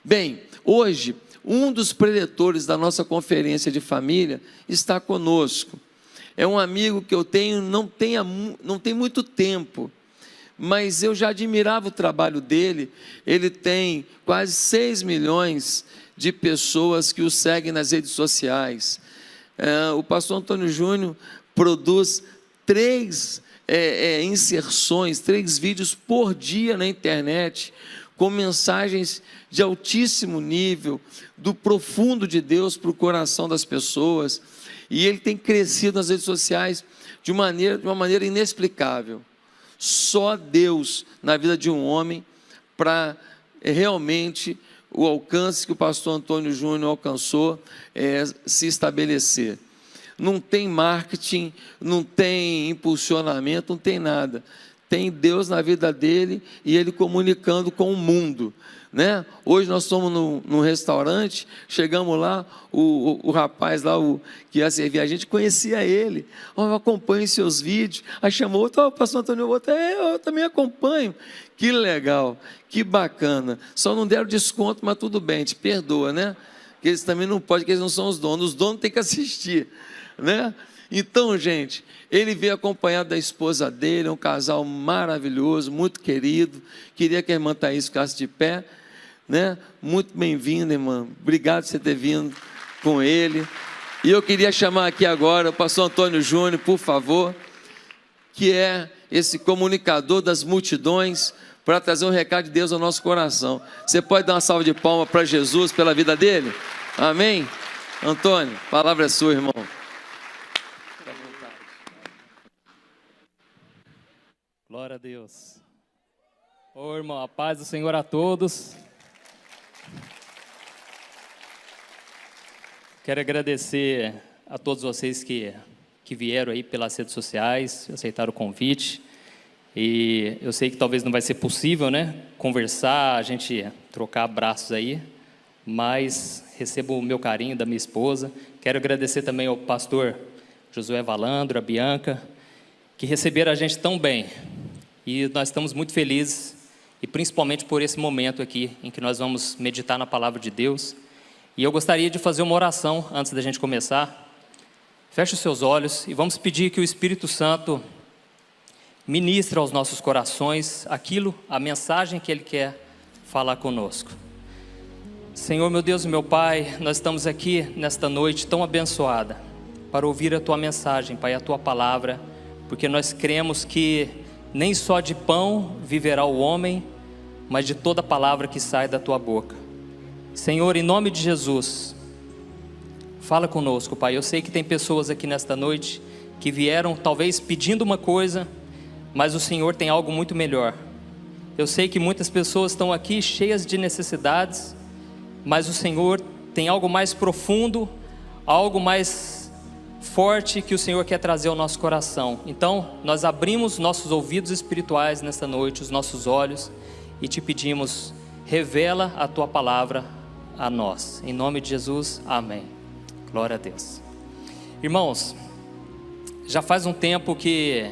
Bem, hoje, um dos preletores da nossa conferência de família está conosco. É um amigo que eu tenho, não tem muito tempo, mas eu já admirava o trabalho dele. Ele tem quase 6 milhões de pessoas que o seguem nas redes sociais. O pastor Antônio Júnior produz 3 inserções, 3 vídeos por dia na internet, com mensagens de altíssimo nível, do profundo de Deus para o coração das pessoas. E ele tem crescido nas redes sociais de uma maneira inexplicável. Só Deus na vida de um homem para realmente o alcance que o pastor Antônio Júnior alcançou se estabelecer. Não tem marketing, não tem impulsionamento, não tem nada. Tem Deus na vida dele e ele comunicando com o mundo, né? Hoje nós estamos num restaurante, chegamos lá, o rapaz lá que ia servir a gente, conhecia ele. Eu acompanho seus vídeos. Aí chamou outro, pastor Antônio, eu também acompanho. Que legal, que bacana. Só não deram desconto, mas tudo bem, te perdoa, né? Porque eles também não podem, porque eles não são os donos têm que assistir, né? Então, gente, ele veio acompanhado da esposa dele, um casal maravilhoso, muito querido. Queria que a irmã Thaís ficasse de pé, né? Muito bem-vinda, irmã. Obrigado por você ter vindo com ele. E eu queria chamar aqui agora o pastor Antônio Júnior, por favor, que é esse comunicador das multidões, para trazer um recado de Deus ao nosso coração. Você pode dar uma salva de palmas para Jesus pela vida dele? Amém? Antônio, a palavra é sua, irmão. Glória a Deus. Ô irmão, a paz do Senhor a todos. Quero agradecer a todos vocês que vieram aí pelas redes sociais, aceitaram o convite. E eu sei que talvez não vai ser possível, né, conversar, a gente trocar abraços aí, mas recebo o meu carinho da minha esposa. Quero agradecer também ao pastor Josué Valandro, a Bianca, que receberam a gente tão bem. E nós estamos muito felizes, e principalmente por esse momento aqui, em que nós vamos meditar na palavra de Deus. E eu gostaria de fazer uma oração antes da gente começar. Feche os seus olhos e vamos pedir que o Espírito Santo ministre aos nossos corações a mensagem que Ele quer falar conosco. Senhor, meu Deus e meu Pai, nós estamos aqui nesta noite tão abençoada para ouvir a Tua mensagem, Pai, a Tua palavra, porque nós cremos que nem só de pão viverá o homem, mas de toda palavra que sai da Tua boca. Senhor, em nome de Jesus, fala conosco, Pai. Eu sei que tem pessoas aqui nesta noite que vieram talvez pedindo uma coisa, mas o Senhor tem algo muito melhor. Eu sei que muitas pessoas estão aqui cheias de necessidades, mas o Senhor tem algo mais profundo, algo mais forte que o Senhor quer trazer ao nosso coração. Então, nós abrimos nossos ouvidos espirituais nesta noite, os nossos olhos, e te pedimos, revela a Tua palavra a nós. Em nome de Jesus, amém. Glória a Deus. Irmãos, já faz um tempo que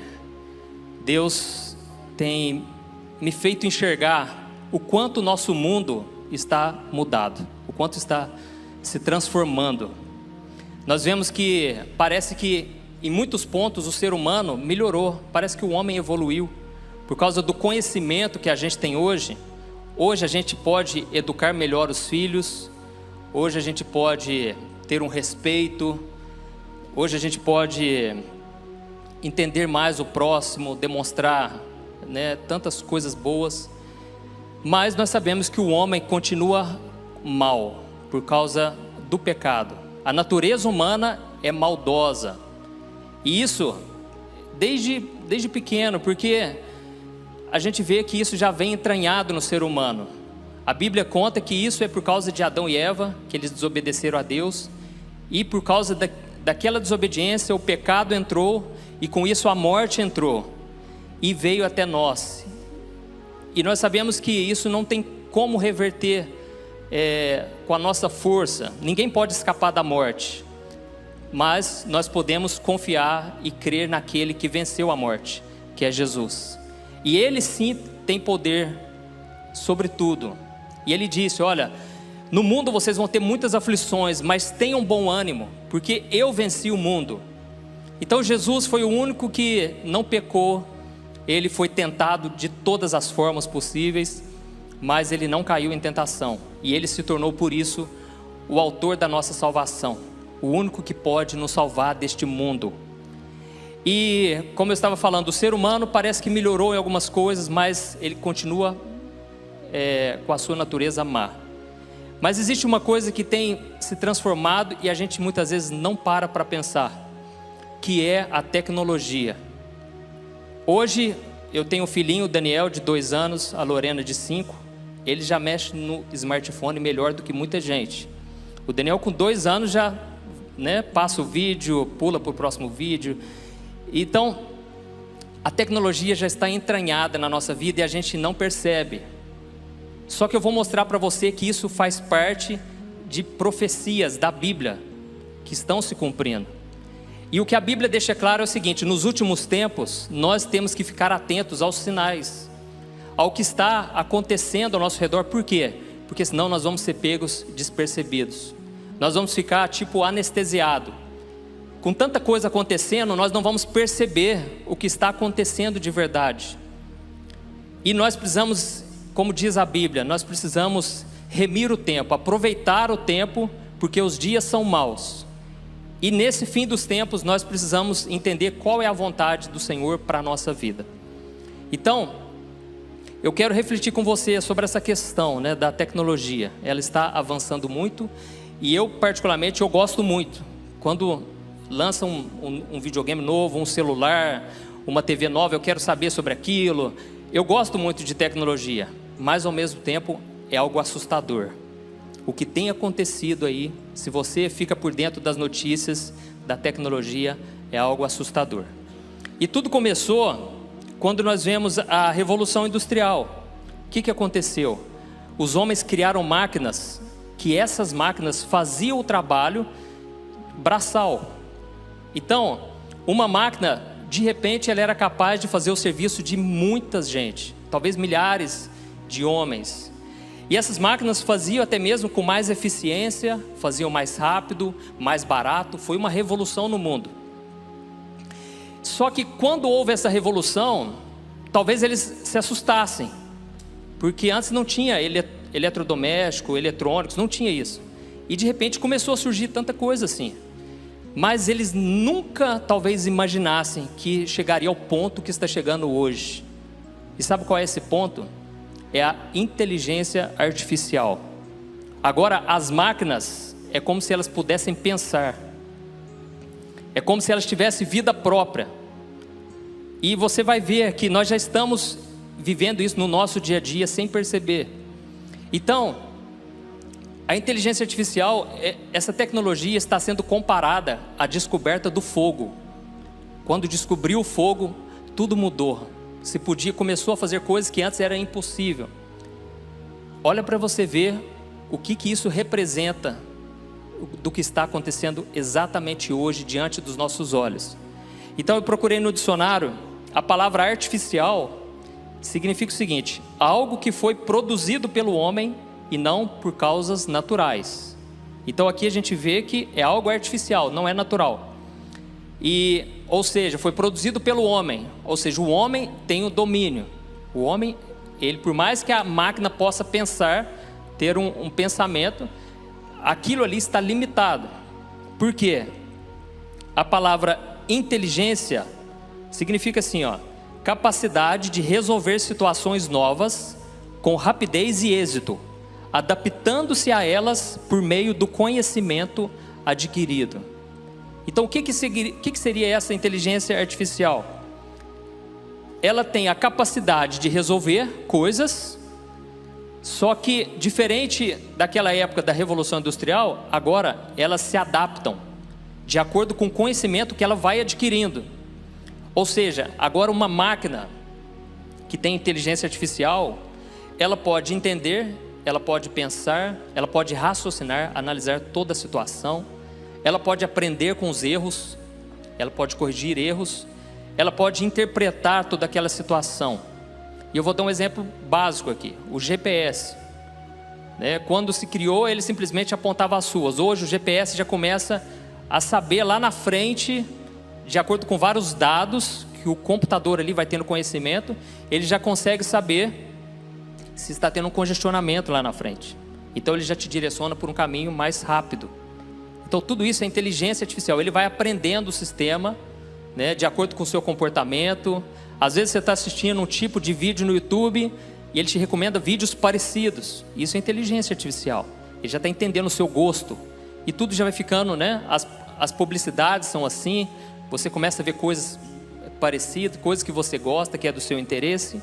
Deus tem me feito enxergar o quanto o nosso mundo está mudado, o quanto está se transformando. Nós vemos que parece que em muitos pontos o ser humano melhorou, parece que o homem evoluiu. Por causa do conhecimento que a gente tem hoje a gente pode educar melhor os filhos, hoje a gente pode ter um respeito, hoje a gente pode entender mais o próximo, demonstrar, né, tantas coisas boas, mas nós sabemos que o homem continua mal por causa do pecado. A natureza humana é maldosa, e isso desde pequeno, porque a gente vê que isso já vem entranhado no ser humano. A Bíblia conta que isso é por causa de Adão e Eva, que eles desobedeceram a Deus, e por causa daquela desobediência o pecado entrou, e com isso a morte entrou e veio até nós. E nós sabemos que isso não tem como reverter com a nossa força. Ninguém pode escapar da morte, mas nós podemos confiar e crer naquele que venceu a morte, que é Jesus. E Ele sim tem poder sobre tudo. E Ele disse, olha, No mundo vocês vão ter muitas aflições, mas tenham bom ânimo, porque eu venci o mundo. Então Jesus foi o único que não pecou. Ele foi tentado de todas as formas possíveis, mas ele não caiu em tentação. E ele se tornou por isso o autor da nossa salvação, o único que pode nos salvar deste mundo. E como eu estava falando, o ser humano parece que melhorou em algumas coisas, mas ele continua com a sua natureza má. Mas existe uma coisa que tem se transformado e a gente muitas vezes não para pensar, que é a tecnologia. Hoje eu tenho um filhinho, o Daniel, de 2 anos, a Lorena, de 5. Ele já mexe no smartphone melhor do que muita gente. O Daniel, com 2 anos, já passa o vídeo, pula para o próximo vídeo. Então, a tecnologia já está entranhada na nossa vida e a gente não percebe. Só que eu vou mostrar para você que isso faz parte de profecias da Bíblia que estão se cumprindo. E o que a Bíblia deixa claro é o seguinte: nos últimos tempos, nós temos que ficar atentos aos sinais, ao que está acontecendo ao nosso redor. Por quê? Porque senão nós vamos ser pegos despercebidos. Nós vamos ficar anestesiados. Com tanta coisa acontecendo, nós não vamos perceber o que está acontecendo de verdade. E nós precisamos, como diz a Bíblia, nós precisamos remir o tempo, aproveitar o tempo, porque os dias são maus. E nesse fim dos tempos, nós precisamos entender qual é a vontade do Senhor para a nossa vida. Então, eu quero refletir com você sobre essa questão da tecnologia. Ela está avançando muito e eu particularmente eu gosto muito. Quando lançam um videogame novo, um celular, uma TV nova, eu quero saber sobre aquilo. Eu gosto muito de tecnologia, mas ao mesmo tempo é algo assustador. O que tem acontecido aí, se você fica por dentro das notícias da tecnologia, é algo assustador. E tudo começou quando nós vemos a Revolução Industrial. O que aconteceu? Os homens criaram máquinas, que essas máquinas faziam o trabalho braçal. Então, uma máquina, de repente, ela era capaz de fazer o serviço de muita gente, talvez milhares de homens. E essas máquinas faziam até mesmo com mais eficiência, faziam mais rápido, mais barato. Foi uma revolução no mundo. Só que quando houve essa revolução, talvez eles se assustassem, porque antes não tinha eletrodoméstico, eletrônicos, não tinha isso. E de repente começou a surgir tanta coisa assim. Mas eles nunca talvez imaginassem que chegaria ao ponto que está chegando hoje. E sabe qual é esse ponto? É a inteligência artificial. Agora as máquinas é como se elas pudessem pensar. É como se elas tivessem vida própria. E você vai ver que nós já estamos vivendo isso no nosso dia a dia sem perceber. Então, a inteligência artificial, essa tecnologia está sendo comparada à descoberta do fogo. Quando descobriu o fogo, tudo mudou. Começou a fazer coisas que antes era impossível. Olha para você ver o que isso representa do que está acontecendo exatamente hoje diante dos nossos olhos. Então eu procurei no dicionário, a palavra artificial significa o seguinte: algo que foi produzido pelo homem e não por causas naturais. Então aqui a gente vê que é algo artificial, não é natural. Ou seja, foi produzido pelo homem, ou seja, o homem tem o domínio. O homem, ele, por mais que a máquina possa pensar, ter um pensamento, aquilo ali está limitado. Por quê? A palavra inteligência significa assim, capacidade de resolver situações novas com rapidez e êxito, adaptando-se a elas por meio do conhecimento adquirido. Então, o que seria essa inteligência artificial? Ela tem a capacidade de resolver coisas, só que diferente daquela época da Revolução Industrial, agora elas se adaptam de acordo com o conhecimento que ela vai adquirindo. Ou seja, agora uma máquina que tem inteligência artificial, ela pode entender, ela pode pensar, ela pode raciocinar, analisar toda a situação. Ela pode aprender com os erros, ela pode corrigir erros, ela pode interpretar toda aquela situação. E eu vou dar um exemplo básico aqui, o GPS. né? Quando se criou, ele simplesmente apontava as suas. Hoje o GPS já começa a saber lá na frente, de acordo com vários dados que o computador ali vai tendo conhecimento, ele já consegue saber se está tendo um congestionamento lá na frente. Então ele já te direciona por um caminho mais rápido. Então tudo isso é inteligência artificial. Ele vai aprendendo o sistema, né, de acordo com o seu comportamento. Às vezes você está assistindo um tipo de vídeo no YouTube e ele te recomenda vídeos parecidos. Isso é inteligência artificial. Ele já está entendendo o seu gosto. E tudo já vai ficando, né? As publicidades são assim. Você começa a ver coisas parecidas, coisas que você gosta, que é do seu interesse.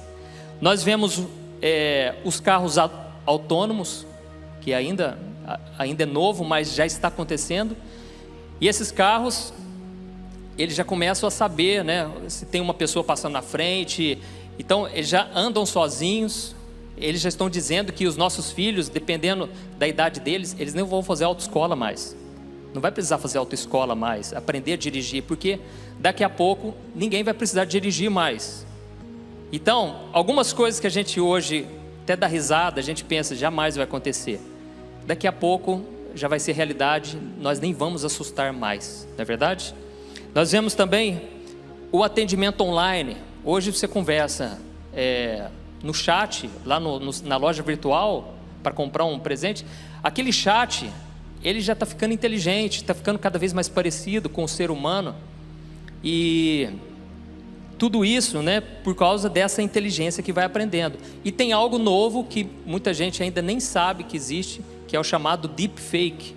Nós vemos os carros autônomos, que ainda é novo, mas já está acontecendo. E esses carros, eles já começam a saber, né, se tem uma pessoa passando na frente. Então eles já andam sozinhos. Eles já estão dizendo que os nossos filhos, dependendo da idade deles, eles não vão fazer autoescola mais. Não vai precisar fazer autoescola mais, aprender a dirigir, porque daqui a pouco ninguém vai precisar dirigir mais. Então, algumas coisas que a gente hoje até dá risada, a gente pensa, jamais vai acontecer. Daqui a pouco já vai ser realidade, nós nem vamos assustar mais, não é verdade? Nós vemos também o atendimento online. Hoje você conversa no chat, lá na loja virtual, para comprar um presente. Aquele chat, ele já está ficando inteligente, está ficando cada vez mais parecido com o ser humano. E tudo isso, né, por causa dessa inteligência que vai aprendendo. E tem algo novo que muita gente ainda nem sabe que existe, que é o chamado deepfake.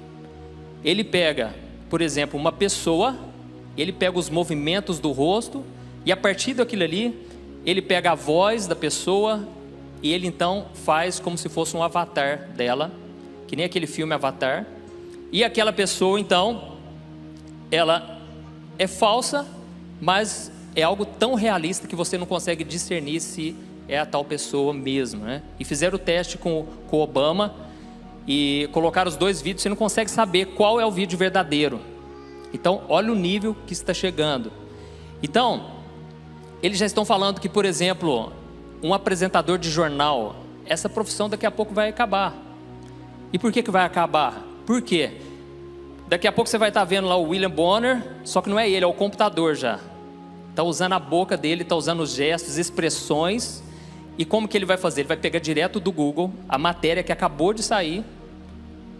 Ele pega, por exemplo, uma pessoa, ele pega os movimentos do rosto, e a partir daquilo ali, ele pega a voz da pessoa, e ele então faz como se fosse um avatar dela, que nem aquele filme Avatar. E aquela pessoa então, ela é falsa, mas é algo tão realista que você não consegue discernir se é a tal pessoa mesmo, né? E fizeram o teste com o Obama e colocaram os dois vídeos, você não consegue saber qual é o vídeo verdadeiro. Então, olha o nível que está chegando. Então, eles já estão falando que, por exemplo, um apresentador de jornal, essa profissão daqui a pouco vai acabar. E por que vai acabar? Por quê? Daqui a pouco você vai estar vendo lá o William Bonner, só que não é ele, é o computador já. Está usando a boca dele, está usando os gestos, expressões. E como que ele vai fazer? Ele vai pegar direto do Google a matéria que acabou de sair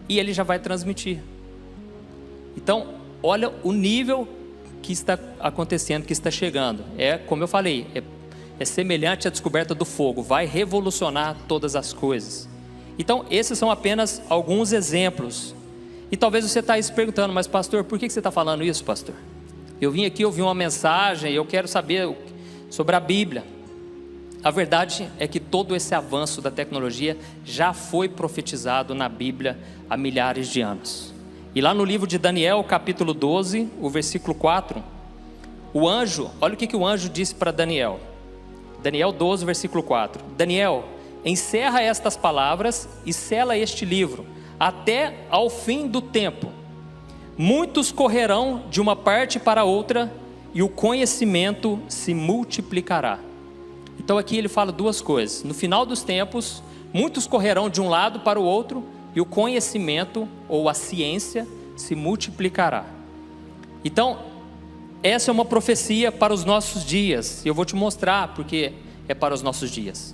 e ele já vai transmitir. Então, olha o nível que está acontecendo, que está chegando. É, como eu falei, é semelhante à descoberta do fogo, vai revolucionar todas as coisas. Então, esses são apenas alguns exemplos. E talvez você está aí se perguntando, mas pastor, por que você está falando isso, pastor? Eu vim aqui ouvir uma mensagem e eu quero saber sobre a Bíblia. A verdade é que todo esse avanço da tecnologia já foi profetizado na Bíblia há milhares de anos. E lá no livro de Daniel, capítulo 12, o versículo 4, o anjo, olha o que o anjo disse para Daniel. Daniel 12, versículo 4. Daniel, encerra estas palavras e sela este livro, até ao fim do tempo. Muitos correrão de uma parte para outra, e o conhecimento se multiplicará. Então aqui ele fala duas coisas. No final dos tempos, muitos correrão de um lado para o outro, e o conhecimento, ou a ciência, se multiplicará. Então, essa é uma profecia para os nossos dias. E eu vou te mostrar porque é para os nossos dias.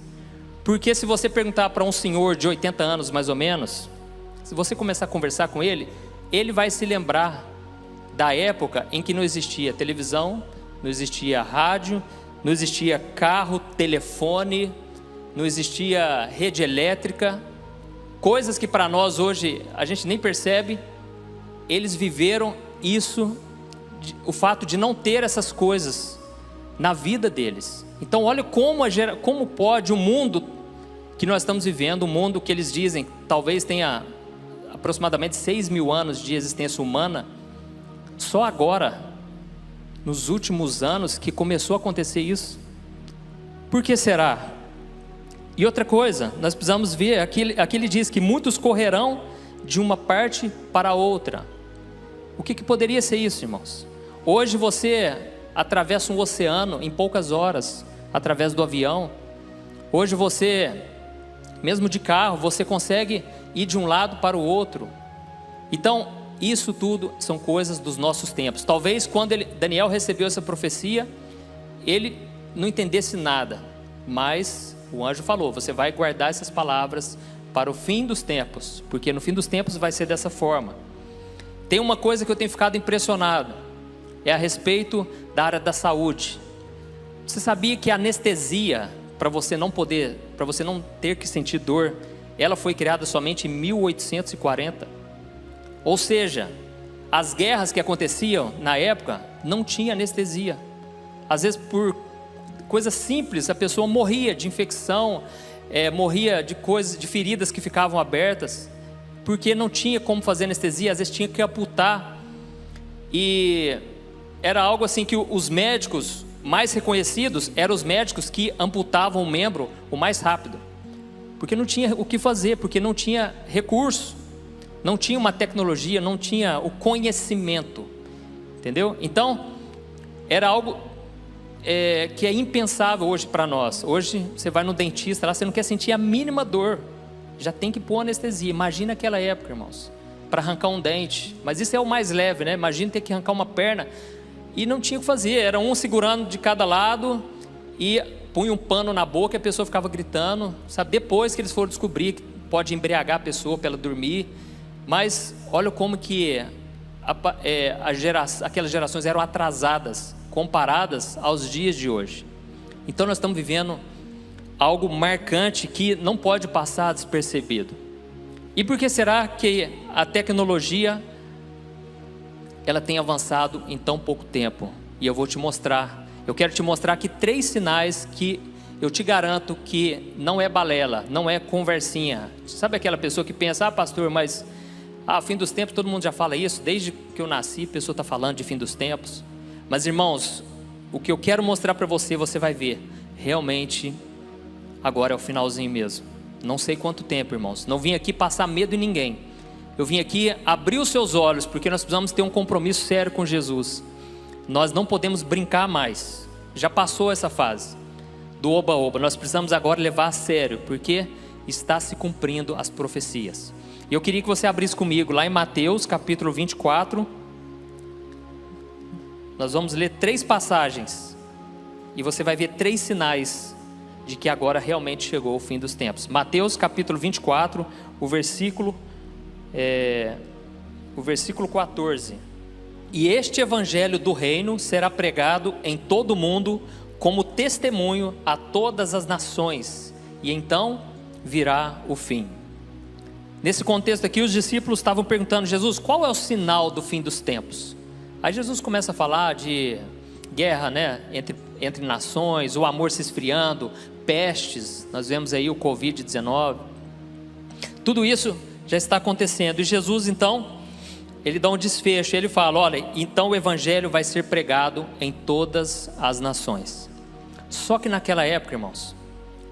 Porque se você perguntar para um senhor de 80 anos mais ou menos, se você começar a conversar com ele, ele vai se lembrar da época em que não existia televisão, não existia rádio, não existia carro, telefone, não existia rede elétrica, coisas que para nós hoje a gente nem percebe. Eles viveram isso, o fato de não ter essas coisas na vida deles. Então olha como pode o mundo que nós estamos vivendo, um mundo que eles dizem talvez tenha aproximadamente 6.000 anos de existência humana, só agora, nos últimos anos, que começou a acontecer isso. Por que será? E outra coisa, nós precisamos ver, aqui ele diz que muitos correrão de uma parte para a outra. O que poderia ser isso, irmãos? Hoje você atravessa um oceano em poucas horas, através do avião. Hoje você, mesmo de carro, você consegue ir de um lado para o outro. Então, isso tudo são coisas dos nossos tempos. Talvez quando Daniel recebeu essa profecia, ele não entendesse nada, mas o anjo falou: você vai guardar essas palavras para o fim dos tempos, porque no fim dos tempos vai ser dessa forma. Tem uma coisa que eu tenho ficado impressionado, é a respeito da área da saúde. Você sabia que a anestesia, para você não ter que sentir dor, ela foi criada somente em 1840? Ou seja, as guerras que aconteciam na época não tinha anestesia. Às vezes por coisas simples a pessoa morria de infecção, morria de coisas, de feridas que ficavam abertas, porque não tinha como fazer anestesia. Às vezes tinha que amputar, e era algo assim que os médicos mais reconhecidos eram os médicos que amputavam o membro o mais rápido, porque não tinha o que fazer, porque não tinha recurso, não tinha uma tecnologia, não tinha o conhecimento, entendeu? Então era algo que é impensável hoje para nós. Hoje você vai no dentista lá, você não quer sentir a mínima dor, já tem que pôr anestesia. Imagina aquela época, irmãos, para arrancar um dente. Mas isso é o mais leve, né? Imagina ter que arrancar uma perna, e não tinha o que fazer, era um segurando de cada lado e punha um pano na boca e a pessoa ficava gritando, sabe? Depois que eles foram descobrir que pode embriagar a pessoa para ela dormir. Mas olha como que aquelas gerações eram atrasadas comparadas aos dias de hoje. Então nós estamos vivendo algo marcante que não pode passar despercebido. E por que será que a tecnologia ela tem avançado em tão pouco tempo? E eu vou te mostrar. Eu quero te mostrar aqui 3 sinais que eu te garanto que não é balela, não é conversinha. Sabe aquela pessoa que pensa: pastor, mas fim dos tempos, todo mundo já fala isso, desde que eu nasci a pessoa está falando de fim dos tempos. Mas irmãos, o que eu quero mostrar para você, você vai ver, realmente agora é o finalzinho mesmo. Não sei quanto tempo, irmãos, não vim aqui passar medo em ninguém, eu vim aqui abrir os seus olhos, porque nós precisamos ter um compromisso sério com Jesus. Nós não podemos brincar mais, já passou essa fase do oba-oba, nós precisamos agora levar a sério, porque está se cumprindo as profecias. E eu queria que você abrisse comigo lá em Mateus capítulo 24, nós vamos ler 3 passagens, e você vai ver 3 sinais de que agora realmente chegou o fim dos tempos. Mateus capítulo 24, o versículo 14. E este evangelho do reino será pregado em todo o mundo como testemunho a todas as nações, e então virá o fim. Nesse contexto aqui, os discípulos estavam perguntando: Jesus, qual é o sinal do fim dos tempos? Aí Jesus começa a falar de guerra, né, entre nações, o amor se esfriando, pestes, nós vemos aí o Covid-19, tudo isso já está acontecendo. E Jesus então, ele dá um desfecho, ele fala: olha, então o evangelho vai ser pregado em todas as nações. Só que naquela época, irmãos,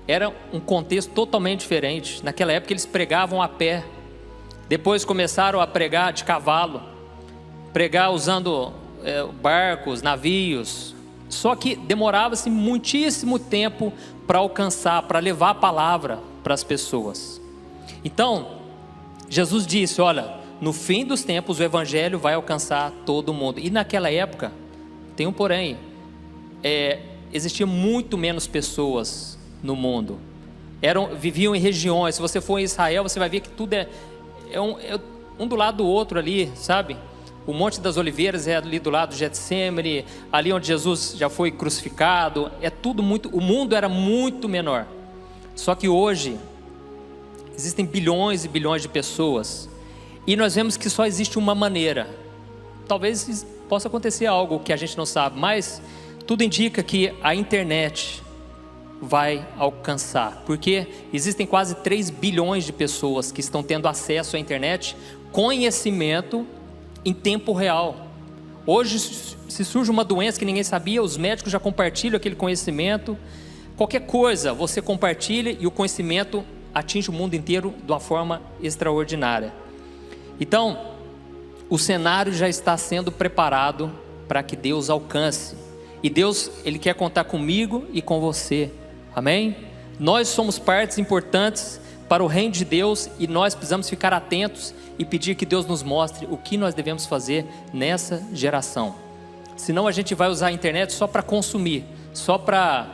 era um contexto totalmente diferente. Naquela época eles pregavam a pé, depois começaram a pregar de cavalo, pregar usando barcos, navios. Só que demorava-se muitíssimo tempo para alcançar, para levar a palavra para as pessoas. Então Jesus disse: olha, no fim dos tempos o evangelho vai alcançar todo mundo. E naquela época, tem um porém, existia muito menos pessoas no mundo, viviam em regiões. Se você for em Israel, você vai ver que tudo é um do lado do outro ali, sabe? O Monte das Oliveiras é ali do lado do Getsêmani, ali onde Jesus já foi crucificado. O mundo era muito menor. Só que hoje existem bilhões e bilhões de pessoas, e nós vemos que só existe uma maneira. Talvez possa acontecer algo que a gente não sabe, mas tudo indica que a internet vai alcançar, porque existem quase 3 bilhões de pessoas que estão tendo acesso à internet, conhecimento em tempo real. Hoje, se surge uma doença que ninguém sabia, os médicos já compartilham aquele conhecimento. Qualquer coisa você compartilha e o conhecimento atinge o mundo inteiro de uma forma extraordinária. Então, o cenário já está sendo preparado para que Deus alcance. E Deus, Ele quer contar comigo e com você. Amém? Nós somos partes importantes para o reino de Deus e nós precisamos ficar atentos e pedir que Deus nos mostre o que nós devemos fazer nessa geração. Senão a gente vai usar a internet só para consumir, só para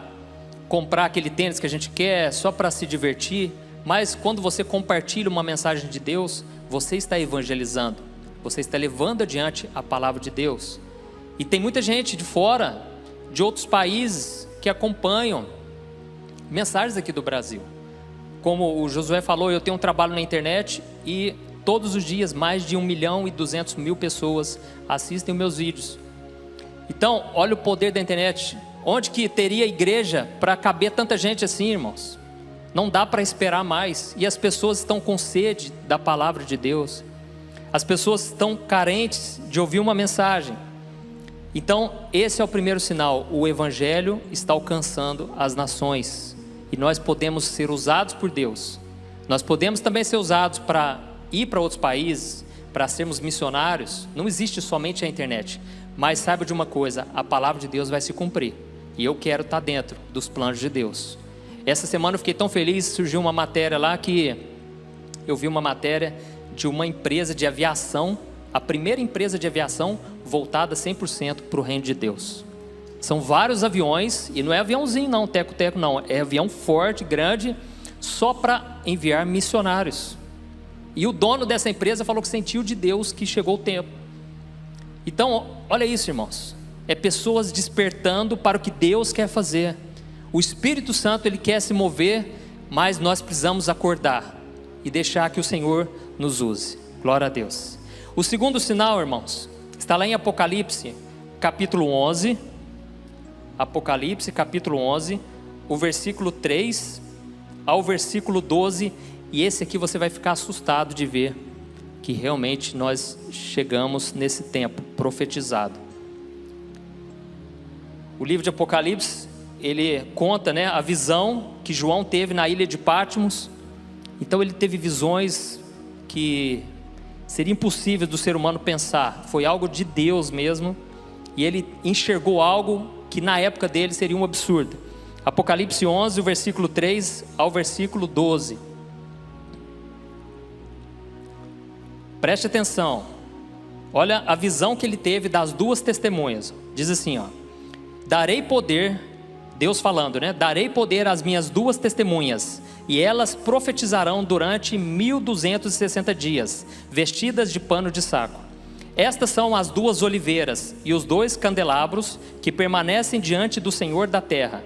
comprar aquele tênis que a gente quer, só para se divertir. Mas quando você compartilha uma mensagem de Deus, você está evangelizando, você está levando adiante a palavra de Deus. E tem muita gente de fora, de outros países, que acompanham mensagens aqui do Brasil. Como o Josué falou, eu tenho um trabalho na internet e todos os dias mais de 1.200.000 pessoas assistem os meus vídeos. Então, olha o poder da internet. Onde que teria igreja para caber tanta gente assim, irmãos? Não dá para esperar mais. E as pessoas estão com sede da palavra de Deus. As pessoas estão carentes de ouvir uma mensagem. Então, esse é o primeiro sinal. O evangelho está alcançando as nações. E nós podemos ser usados por Deus. Nós podemos também ser usados para ir para outros países, para sermos missionários. Não existe somente a internet. Mas saiba de uma coisa, a palavra de Deus vai se cumprir. E eu quero estar dentro dos planos de Deus. Essa semana eu fiquei tão feliz, surgiu uma matéria lá que eu vi uma matéria de uma empresa de aviação, a primeira empresa de aviação voltada 100% para o reino de Deus. São vários aviões, e não é aviãozinho não, teco-teco não, é avião forte, grande, só para enviar missionários. E o dono dessa empresa falou que sentiu de Deus que chegou o tempo. Então, olha isso, irmãos, é pessoas despertando para o que Deus quer fazer. O Espírito Santo, Ele quer se mover, mas nós precisamos acordar e deixar que o Senhor nos use. Glória a Deus. O segundo sinal, irmãos, está lá em Apocalipse, capítulo 11. Apocalipse, capítulo 11, o versículo 3 ao versículo 12. E esse aqui você vai ficar assustado de ver que realmente nós chegamos nesse tempo profetizado. O livro de Apocalipse, ele conta, né, a visão que João teve na ilha de Patmos. Então ele teve visões que seria impossível do ser humano pensar. Foi algo de Deus mesmo. E ele enxergou algo que na época dele seria um absurdo. Apocalipse 11, o versículo 3 ao versículo 12. Preste atenção. Olha a visão que ele teve das duas testemunhas. Diz assim, ó: darei poder, Deus falando, né? Darei poder às minhas duas testemunhas, e elas profetizarão durante 1260 dias, vestidas de pano de saco. Estas são as duas oliveiras e os dois candelabros que permanecem diante do Senhor da terra.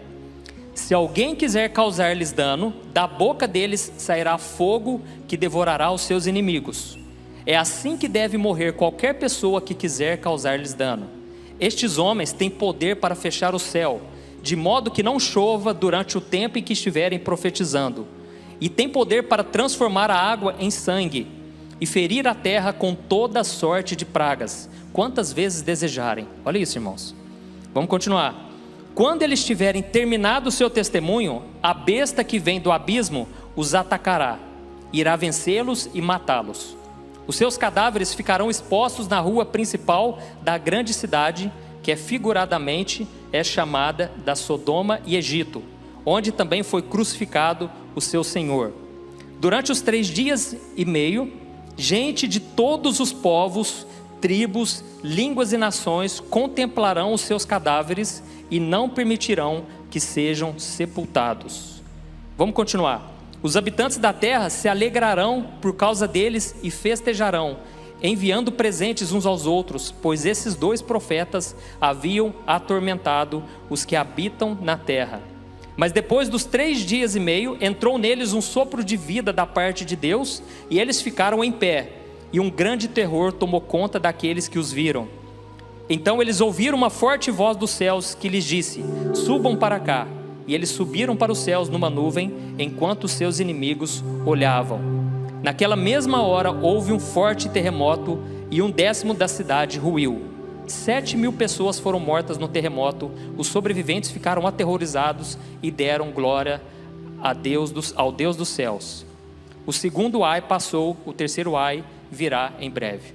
Se alguém quiser causar-lhes dano, da boca deles sairá fogo que devorará os seus inimigos. É assim que deve morrer qualquer pessoa que quiser causar-lhes dano. Estes homens têm poder para fechar o céu, de modo que não chova durante o tempo em que estiverem profetizando. E têm poder para transformar a água em sangue e ferir a terra com toda sorte de pragas, quantas vezes desejarem. Olha isso, irmãos. Vamos continuar. Quando eles tiverem terminado o seu testemunho, a besta que vem do abismo os atacará, irá vencê-los e matá-los. Os seus cadáveres ficarão expostos na rua principal da grande cidade, que figuradamente é chamada da Sodoma e Egito, onde também foi crucificado o seu Senhor. Durante os 3 dias e meio, gente de todos os povos, tribos, línguas e nações contemplarão os seus cadáveres e não permitirão que sejam sepultados. Vamos continuar. Os habitantes da terra se alegrarão por causa deles e festejarão, enviando presentes uns aos outros, pois esses 2 profetas haviam atormentado os que habitam na terra. Mas depois dos 3 dias e meio, entrou neles um sopro de vida da parte de Deus, e eles ficaram em pé, e um grande terror tomou conta daqueles que os viram. Então eles ouviram uma forte voz dos céus que lhes disse: subam para cá. E eles subiram para os céus numa nuvem, enquanto os seus inimigos olhavam. Naquela mesma hora houve um forte terremoto, e 1/10 da cidade ruiu. 7.000 pessoas foram mortas no terremoto. Os sobreviventes ficaram aterrorizados e deram glória ao Deus dos céus. O segundo ai passou, o terceiro ai virá em breve.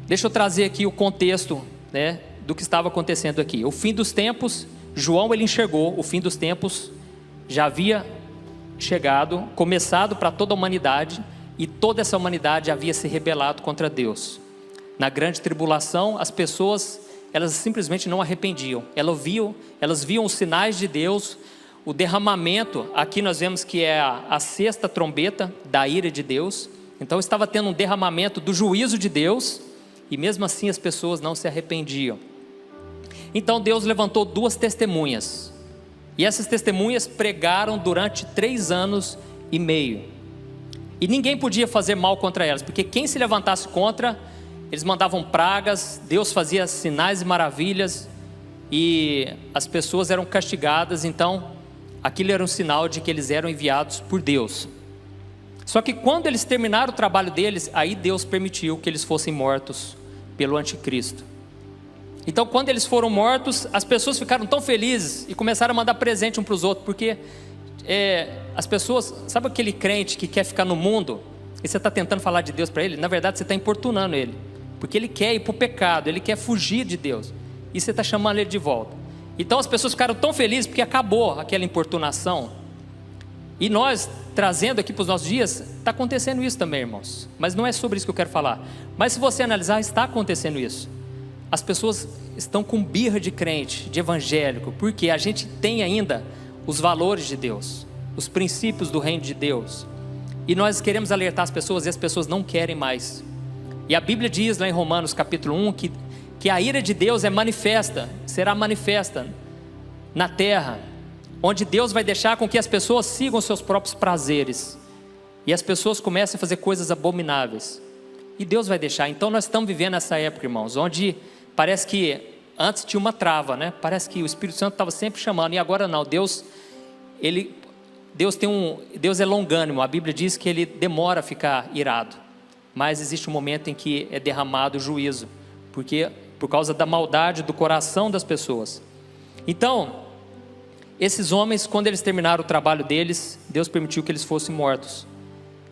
Deixa eu trazer aqui o contexto, né, do que estava acontecendo aqui. O fim dos tempos, João ele enxergou o fim dos tempos, já havia chegado, começado para toda a humanidade, e toda essa humanidade havia se rebelado contra Deus. Na grande tribulação, as pessoas, elas simplesmente não arrependiam. Elas viam os sinais de Deus, o derramamento. Aqui nós vemos que é a sexta trombeta da ira de Deus. Então estava tendo um derramamento do juízo de Deus, e mesmo assim as pessoas não se arrependiam. Então Deus levantou 2 testemunhas, e essas testemunhas pregaram durante 3 anos e meio, e ninguém podia fazer mal contra elas, porque quem se levantasse contra, eles mandavam pragas, Deus fazia sinais e maravilhas, e as pessoas eram castigadas. Então aquilo era um sinal de que eles eram enviados por Deus. Só que quando eles terminaram o trabalho deles, aí Deus permitiu que eles fossem mortos pelo anticristo. Então quando eles foram mortos, as pessoas ficaram tão felizes e começaram a mandar presente um para os outros, porque as pessoas, sabe aquele crente que quer ficar no mundo, e você está tentando falar de Deus para ele? Na verdade você está importunando ele, porque ele quer ir para o pecado, ele quer fugir de Deus, e você está chamando ele de volta. Então as pessoas ficaram tão felizes porque acabou aquela importunação. E nós, trazendo aqui para os nossos dias, está acontecendo isso também, irmãos. Mas não é sobre isso que eu quero falar. Mas se você analisar, está acontecendo isso. As pessoas estão com birra de crente, de evangélico, porque a gente tem ainda os valores de Deus, os princípios do reino de Deus. E nós queremos alertar as pessoas, e as pessoas não querem mais. E a Bíblia diz lá em Romanos capítulo 1, que a ira de Deus será manifesta na terra, onde Deus vai deixar com que as pessoas sigam seus próprios prazeres, e as pessoas comecem a fazer coisas abomináveis, e Deus vai deixar. Então nós estamos vivendo essa época, irmãos, onde parece que antes tinha uma trava, né? Parece que o Espírito Santo estava sempre chamando, e agora não. Deus é longânimo. A Bíblia diz que ele demora a ficar irado, mas existe um momento em que é derramado o juízo, por causa da maldade do coração das pessoas. Então esses homens, quando eles terminaram o trabalho deles, Deus permitiu que eles fossem mortos.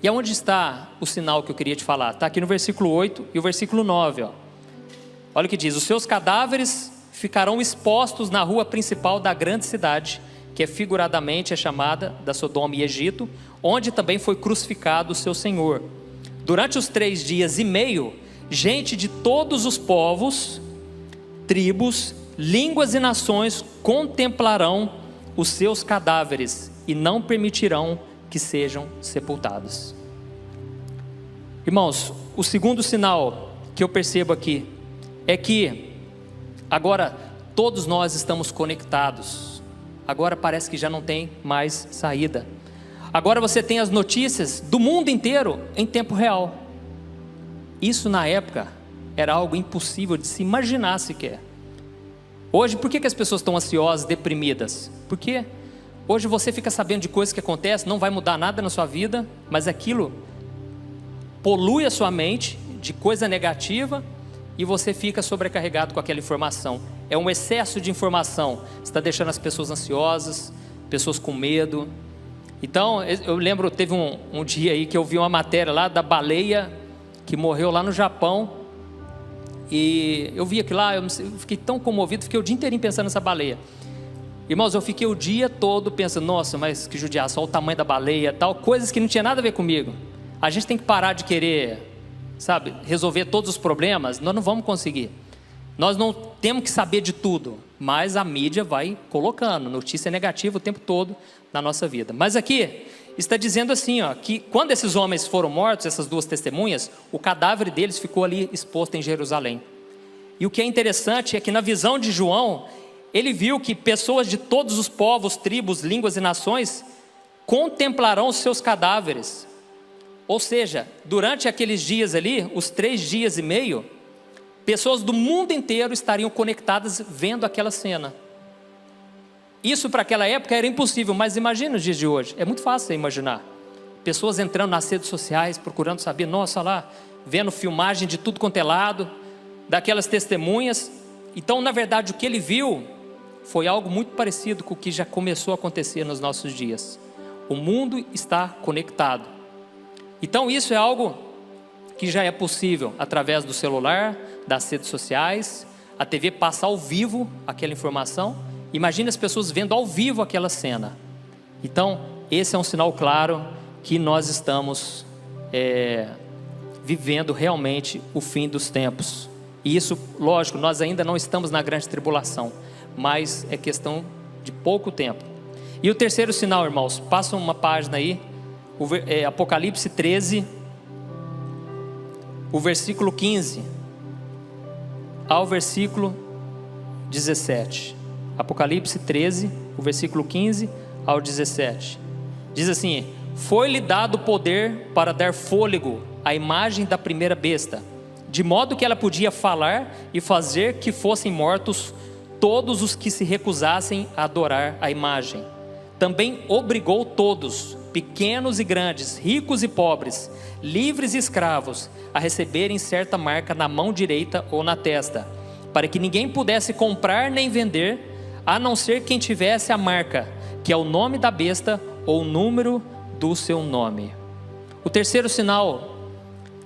E aonde está o sinal que eu queria te falar? Está aqui no versículo 8 e o versículo 9, ó. Olha o que diz: os seus cadáveres ficarão expostos na rua principal da grande cidade, que figuradamente é chamada da Sodoma e Egito, onde também foi crucificado o seu Senhor. Durante os 3 dias e meio, gente de todos os povos, tribos, línguas e nações contemplarão os seus cadáveres e não permitirão que sejam sepultados. Irmãos, o segundo sinal que eu percebo aqui é que agora todos nós estamos conectados. Agora parece que já não tem mais saída. Agora você tem as notícias do mundo inteiro em tempo real. Isso na época era algo impossível de se imaginar sequer. Hoje, por que as pessoas estão ansiosas, deprimidas? Porque hoje você fica sabendo de coisas que acontecem, não vai mudar nada na sua vida, mas aquilo polui a sua mente de coisa negativa, e você fica sobrecarregado com aquela informação. É um excesso de informação, está deixando as pessoas ansiosas, pessoas com medo. Então eu lembro, teve um dia aí que eu vi uma matéria lá da baleia que morreu lá no Japão, e eu vi aquilo lá, eu fiquei tão comovido, fiquei o dia inteirinho pensando nessa baleia. Irmãos, eu fiquei o dia todo pensando, nossa, mas que judiação, olha o tamanho da baleia, tal, coisas que não tinha nada a ver comigo. A gente tem que parar de querer, sabe, resolver todos os problemas. Nós não vamos conseguir. Nós não temos que saber de tudo, mas a mídia vai colocando notícia negativa o tempo todo na nossa vida. Mas aqui está dizendo assim, ó, que quando esses homens foram mortos, essas 2 testemunhas, o cadáver deles ficou ali exposto em Jerusalém. E o que é interessante é que na visão de João, ele viu que pessoas de todos os povos, tribos, línguas e nações contemplarão os seus cadáveres. Ou seja, durante aqueles dias ali, os 3 dias e meio, pessoas do mundo inteiro estariam conectadas vendo aquela cena. Isso para aquela época era impossível, mas imagina os dias de hoje, é muito fácil você imaginar. Pessoas entrando nas redes sociais, procurando saber, nossa lá, vendo filmagem de tudo quanto é lado, daquelas testemunhas. Então na verdade o que ele viu foi algo muito parecido com o que já começou a acontecer nos nossos dias. O mundo está conectado. Então isso é algo que já é possível através do celular, das redes sociais, a TV passa ao vivo aquela informação. Imagine as pessoas vendo ao vivo aquela cena. Então esse é um sinal claro que nós estamos vivendo realmente o fim dos tempos. E isso, lógico, nós ainda não estamos na grande tribulação, mas é questão de pouco tempo. E o terceiro sinal, irmãos, passa uma página aí, Apocalipse 13, o versículo 15 ao versículo 17. Apocalipse 13, o versículo 15 ao 17. Diz assim: foi-lhe dado poder para dar fôlego à imagem da primeira besta, de modo que ela podia falar e fazer que fossem mortos todos os que se recusassem a adorar a imagem. Também obrigou todos, pequenos e grandes, ricos e pobres, livres e escravos, a receberem certa marca na mão direita ou na testa, para que ninguém pudesse comprar nem vender, a não ser quem tivesse a marca, que é o nome da besta ou o número do seu nome. O terceiro sinal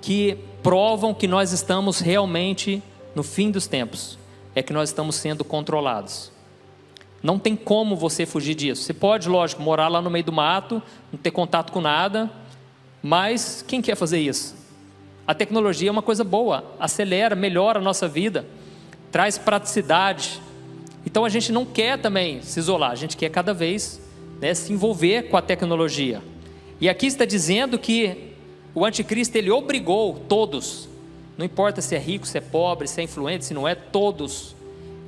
que provam que nós estamos realmente no fim dos tempos é que nós estamos sendo controlados. Não tem como você fugir disso. Você pode, lógico, morar lá no meio do mato, não ter contato com nada, mas quem quer fazer isso? A tecnologia é uma coisa boa, acelera, melhora a nossa vida, traz praticidade. Então a gente não quer também se isolar, a gente quer cada vez, se envolver com a tecnologia. E aqui está dizendo que o anticristo, ele obrigou todos, não importa se é rico, se é pobre, se é influente, se não é, todos,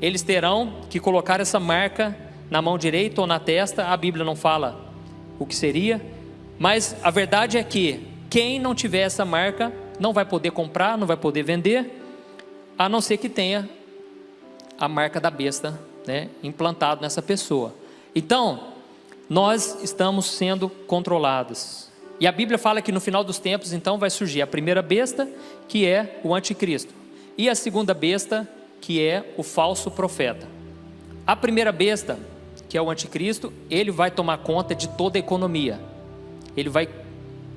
eles terão que colocar essa marca na mão direita ou na testa. A Bíblia não fala o que seria, mas a verdade é que quem não tiver essa marca não vai poder comprar, não vai poder vender, a não ser que tenha a marca da besta, implantado nessa pessoa. Então, nós estamos sendo controlados. E a Bíblia fala que no final dos tempos, então, vai surgir a primeira besta, que é o anticristo, e a segunda besta, que é o falso profeta. A primeira besta, que é o anticristo, ele vai tomar conta de toda a economia. Ele vai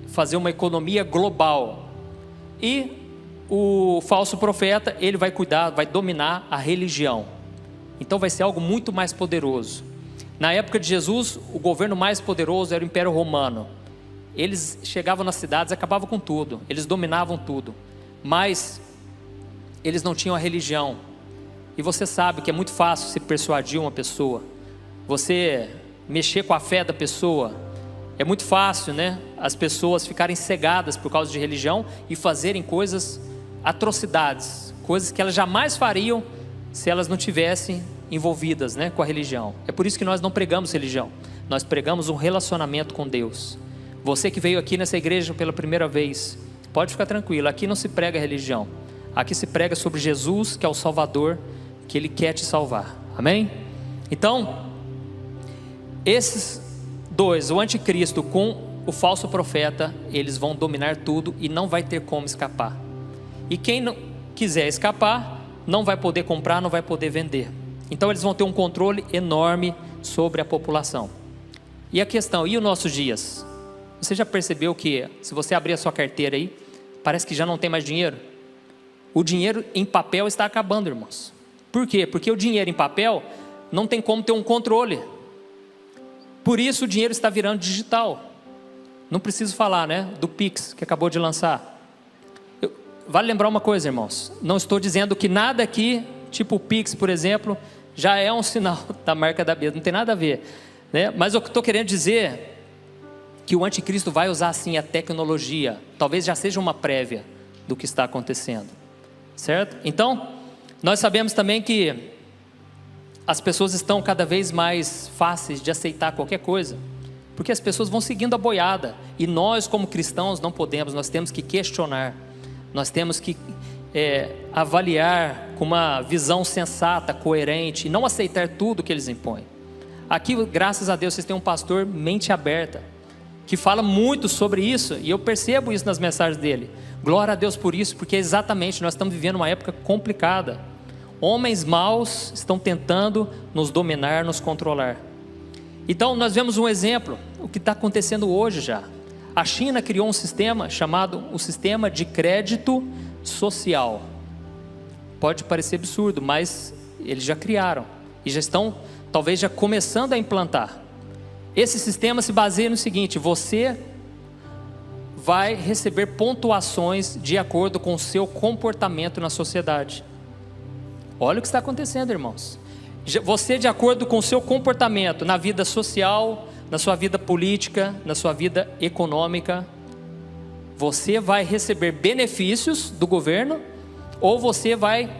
fazer uma economia global. E o falso profeta, ele vai cuidar, vai dominar a religião. Então vai ser algo muito mais poderoso. Na época de Jesus, o governo mais poderoso era o Império Romano. Eles chegavam nas cidades, acabavam com tudo, eles dominavam tudo, mas eles não tinham a religião. E você sabe que é muito fácil se persuadir uma pessoa, você mexer com a fé da pessoa. É muito fácil, as pessoas ficarem cegadas por causa de religião e fazerem coisas, atrocidades, coisas que elas jamais fariam se elas não tivessem envolvidas, com a religião. É por isso que nós não pregamos religião, nós pregamos um relacionamento com Deus. Você que veio aqui nessa igreja pela primeira vez, pode ficar tranquilo, aqui não se prega religião, aqui se prega sobre Jesus, que é o Salvador, que Ele quer te salvar, amém? Então, esses dois, o anticristo com o falso profeta, eles vão dominar tudo e não vai ter como escapar. E quem não quiser escapar, não vai poder comprar, não vai poder vender. Então eles vão ter um controle enorme sobre a população. E a questão, e os nossos dias? Você já percebeu que se você abrir a sua carteira aí, parece que já não tem mais dinheiro? O dinheiro em papel está acabando, irmãos. Por quê? Porque o dinheiro em papel não tem como ter um controle. Por isso o dinheiro está virando digital. Não preciso falar, do Pix que acabou de lançar. Vale lembrar uma coisa, irmãos, não estou dizendo que nada aqui, tipo o Pix, por exemplo, já é um sinal da marca da besta, não tem nada a ver, Mas eu estou querendo dizer que o anticristo vai usar sim a tecnologia, talvez já seja uma prévia do que está acontecendo, certo? Então, nós sabemos também que as pessoas estão cada vez mais fáceis de aceitar qualquer coisa, porque as pessoas vão seguindo a boiada, e nós como cristãos não podemos, nós temos que questionar, nós temos que avaliar com uma visão sensata, coerente, e não aceitar tudo que eles impõem. Aqui, graças a Deus, vocês têm um pastor mente aberta, que fala muito sobre isso, e eu percebo isso nas mensagens dele. Glória a Deus por isso, porque exatamente nós estamos vivendo uma época complicada. Homens maus estão tentando nos dominar, nos controlar. Então nós vemos um exemplo, o que está acontecendo hoje já. A China criou um sistema chamado o sistema de crédito social. Pode parecer absurdo, mas eles já criaram e já estão talvez já começando a implantar. Esse sistema se baseia no seguinte: você vai receber pontuações de acordo com o seu comportamento na sociedade. Olha o que está acontecendo, irmãos. Você, de acordo com o seu comportamento na vida social, na sua vida política, na sua vida econômica, você vai receber benefícios do governo ou você vai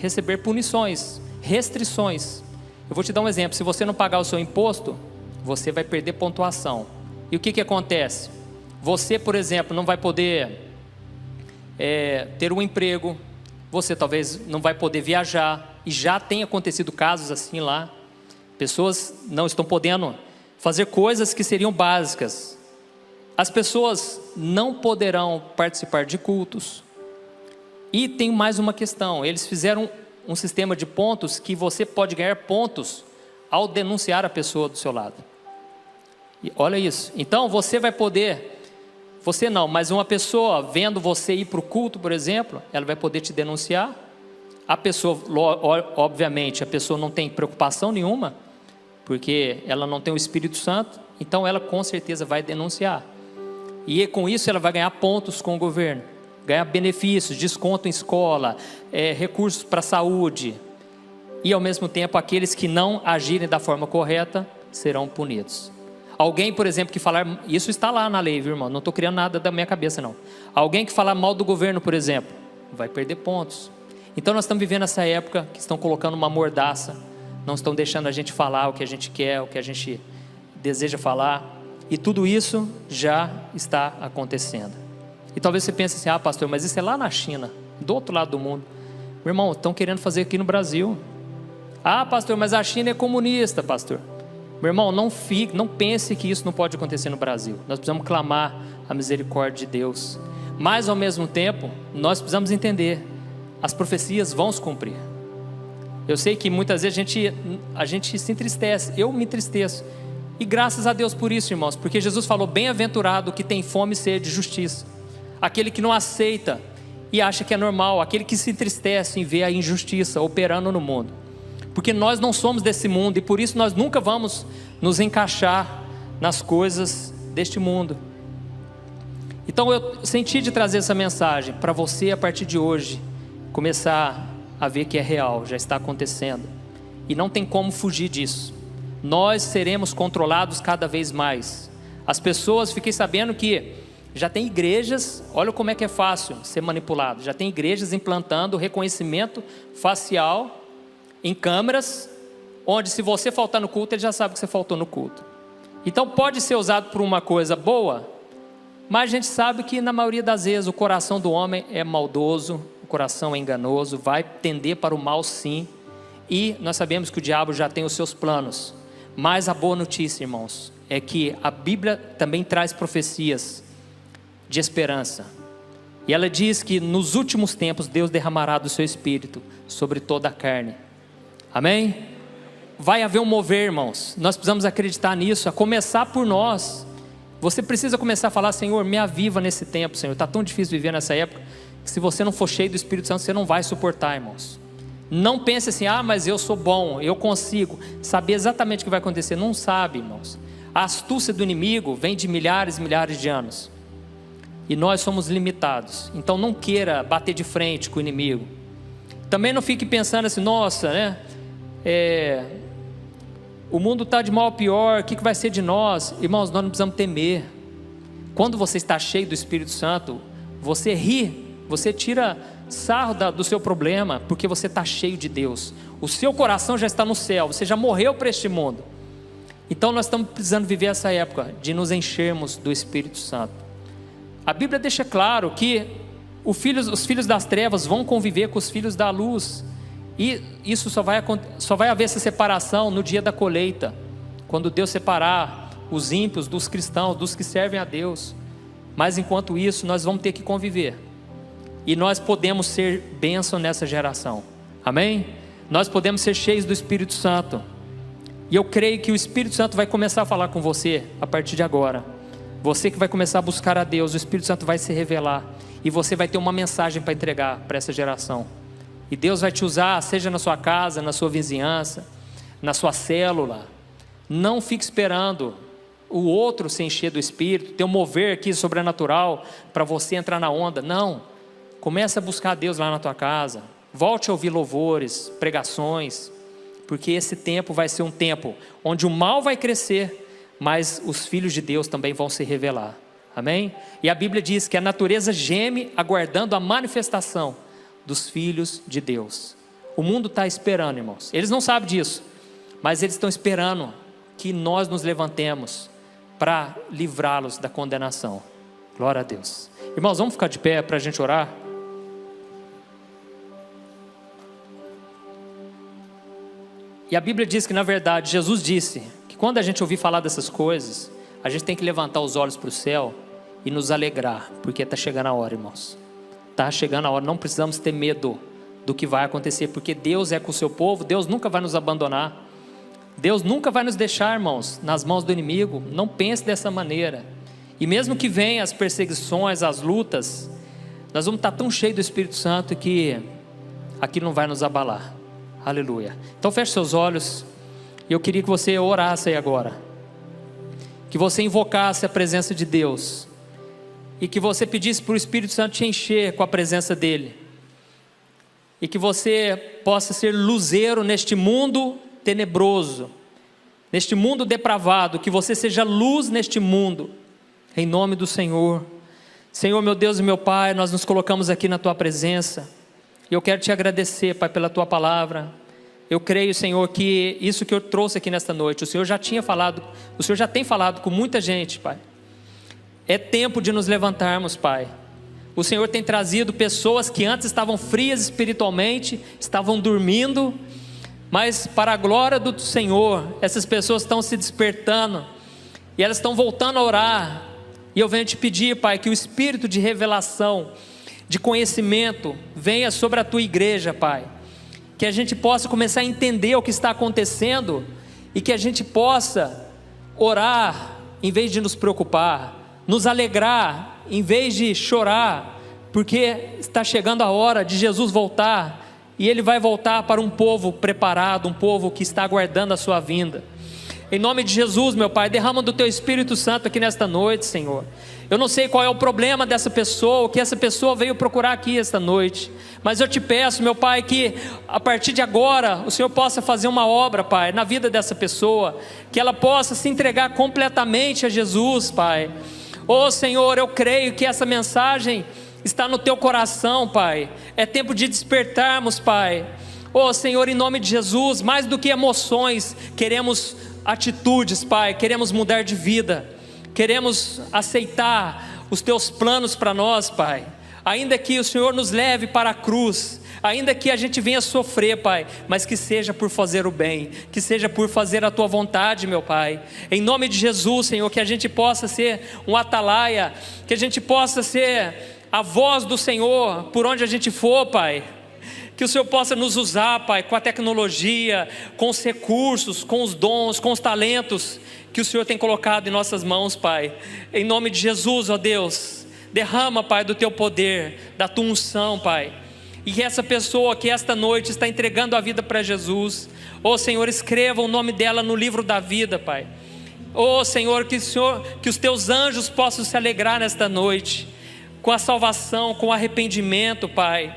receber punições, restrições. Eu vou te dar um exemplo: se você não pagar o seu imposto, você vai perder pontuação. E o que acontece? Você, por exemplo, não vai poder ter um emprego, você talvez não vai poder viajar, e já tem acontecido casos assim lá. Pessoas não estão podendo fazer coisas que seriam básicas. As pessoas não poderão participar de cultos. E tem mais uma questão: eles fizeram um sistema de pontos que você pode ganhar pontos ao denunciar a pessoa do seu lado. E olha isso. Então você vai poder, você não, mas uma pessoa vendo você ir para o culto, por exemplo, ela vai poder te denunciar. A pessoa, obviamente, a pessoa não tem preocupação nenhuma, porque ela não tem o Espírito Santo, então ela com certeza vai denunciar. E com isso ela vai ganhar pontos com o governo, ganhar benefícios, desconto em escola, recursos para a saúde. E ao mesmo tempo, aqueles que não agirem da forma correta serão punidos. Alguém, por exemplo, que falar, isso está lá na lei, viu, irmão? Não estou criando nada da minha cabeça, não. Alguém que falar mal do governo, por exemplo, vai perder pontos. Então nós estamos vivendo essa época que estão colocando uma mordaça, não estão deixando a gente falar o que a gente quer, o que a gente deseja falar, e tudo isso já está acontecendo. E talvez você pense assim: ah, pastor, mas isso é lá na China, do outro lado do mundo. Meu irmão, estão querendo fazer aqui no Brasil. Ah, pastor, mas a China é comunista, pastor. Meu irmão, não pense que isso não pode acontecer no Brasil. Nós precisamos clamar a misericórdia de Deus, mas ao mesmo tempo nós precisamos entender: as profecias vão se cumprir. Eu sei que muitas vezes a gente se entristece, eu me entristeço, e graças a Deus por isso, irmãos, porque Jesus falou: bem-aventurado que tem fome e sede de justiça. Aquele que não aceita e acha que é normal, aquele que se entristece em ver a injustiça operando no mundo, porque nós não somos desse mundo, e por isso nós nunca vamos nos encaixar nas coisas deste mundo. Então eu senti de trazer essa mensagem para você a partir de hoje, começar a ver que é real, já está acontecendo, e não tem como fugir disso. Nós seremos controlados cada vez mais. As pessoas, fiquei sabendo que já tem igrejas, olha como é que é fácil ser manipulado, já tem igrejas implantando reconhecimento facial em câmeras, onde se você faltar no culto, ele já sabe que você faltou no culto. Então pode ser usado por uma coisa boa, mas a gente sabe que na maioria das vezes o coração do homem é maldoso, o coração é enganoso, vai tender para o mal sim, e nós sabemos que o diabo já tem os seus planos. Mas a boa notícia, irmãos, é que a Bíblia também traz profecias de esperança, e ela diz que nos últimos tempos Deus derramará do seu Espírito sobre toda a carne. Amém? Vai haver um mover, irmãos, nós precisamos acreditar nisso, a começar por nós. Você precisa começar a falar: Senhor, me aviva nesse tempo, Senhor. Está tão difícil viver nessa época, que se você não for cheio do Espírito Santo, você não vai suportar, irmãos. Não pense assim: ah, mas eu sou bom, eu consigo saber exatamente o que vai acontecer. Não sabe, irmãos. A astúcia do inimigo vem de milhares e milhares de anos, e nós somos limitados. Então não queira bater de frente com o inimigo. Também não fique pensando assim: nossa, né? O mundo está de mal a pior, o que vai ser de nós? Irmãos, nós não precisamos temer. Quando você está cheio do Espírito Santo, você ri, você tira sarro do seu problema, porque você está cheio de Deus. O seu coração já está no céu, você já morreu para este mundo. Então nós estamos precisando viver essa época de nos enchermos do Espírito Santo. A Bíblia deixa claro que os filhos das trevas vão conviver com os filhos da luz, e isso só vai haver essa separação no dia da colheita, quando Deus separar os ímpios dos cristãos, dos que servem a Deus. Mas enquanto isso nós vamos ter que conviver, e nós podemos ser bênção nessa geração. Amém? Nós podemos ser cheios do Espírito Santo, e eu creio que o Espírito Santo vai começar a falar com você a partir de agora. Você que vai começar a buscar a Deus, o Espírito Santo vai se revelar, e você vai ter uma mensagem para entregar para essa geração. E Deus vai te usar, seja na sua casa, na sua vizinhança, na sua célula, Não fique esperando o outro se encher do Espírito, ter um mover aqui sobrenatural para você entrar na onda. Não, comece a buscar Deus lá na tua casa, volte a ouvir louvores, pregações, porque esse tempo vai ser um tempo onde o mal vai crescer, mas os filhos de Deus também vão se revelar, amém? E a Bíblia diz que a natureza geme aguardando a manifestação dos filhos de Deus. O mundo está esperando, irmãos, eles não sabem disso, mas eles estão esperando que nós nos levantemos para livrá-los da condenação. Glória a Deus. Irmãos, vamos ficar de pé para a gente orar? E a Bíblia diz que, na verdade, Jesus disse que quando a gente ouvir falar dessas coisas, a gente tem que levantar os olhos para o céu e nos alegrar, porque está chegando a hora, irmãos. Está chegando a hora, não precisamos ter medo do que vai acontecer, porque Deus é com o seu povo, Deus nunca vai nos abandonar. Deus nunca vai nos deixar, irmãos, nas mãos do inimigo. Não pense dessa maneira. E mesmo que venham as perseguições, as lutas, nós vamos estar tão cheios do Espírito Santo que aquilo não vai nos abalar. Aleluia. Então feche seus olhos. E eu queria que você orasse aí agora, que você invocasse a presença de Deus, e que você pedisse para o Espírito Santo te encher com a presença dEle, e que você possa ser luzeiro neste mundo tenebroso, neste mundo depravado, que você seja luz neste mundo, em nome do Senhor. Senhor, meu Deus e meu Pai, nós nos colocamos aqui na Tua presença, e eu quero Te agradecer, Pai, pela Tua palavra. Eu creio, Senhor, que isso que eu trouxe aqui nesta noite, o Senhor já tinha falado, o Senhor já tem falado com muita gente, Pai. É tempo de nos levantarmos, Pai. O Senhor tem trazido pessoas que antes estavam frias espiritualmente, estavam dormindo, mas para a glória do Senhor, essas pessoas estão se despertando, e elas estão voltando a orar. E eu venho te pedir, Pai, que o espírito de revelação, de conhecimento, venha sobre a Tua igreja, Pai. Que a gente possa começar a entender o que está acontecendo, e que a gente possa orar, em vez de nos preocupar, nos alegrar, em vez de chorar, porque está chegando a hora de Jesus voltar, e Ele vai voltar para um povo preparado, um povo que está aguardando a sua vinda. Em nome de Jesus, meu Pai, derrama do Teu Espírito Santo aqui nesta noite, Senhor. Eu não sei qual é o problema dessa pessoa, o que essa pessoa veio procurar aqui esta noite, mas eu Te peço, meu Pai, que a partir de agora o Senhor possa fazer uma obra, Pai, na vida dessa pessoa, que ela possa se entregar completamente a Jesus, Pai. Oh Senhor, eu creio que essa mensagem está no Teu coração, Pai. É tempo de despertarmos, Pai. Oh Senhor, em nome de Jesus, mais do que emoções, queremos atitudes, Pai. Queremos mudar de vida, queremos aceitar os Teus planos para nós, Pai. Ainda que o Senhor nos leve para a cruz, ainda que a gente venha sofrer, Pai, mas que seja por fazer o bem, que seja por fazer a Tua vontade, meu Pai. Em nome de Jesus, Senhor, que a gente possa ser um atalaia, que a gente possa ser a voz do Senhor por onde a gente for, Pai. Que o Senhor possa nos usar, Pai, com a tecnologia, com os recursos, com os dons, com os talentos que o Senhor tem colocado em nossas mãos, Pai. Em nome de Jesus, ó Deus, derrama, Pai, do Teu poder, da Tua unção, Pai. E que essa pessoa que esta noite está entregando a vida para Jesus, ó Senhor, escreva o nome dela no livro da vida, Pai. Ó Senhor, que os Teus anjos possam se alegrar nesta noite, com a salvação, com o arrependimento, Pai.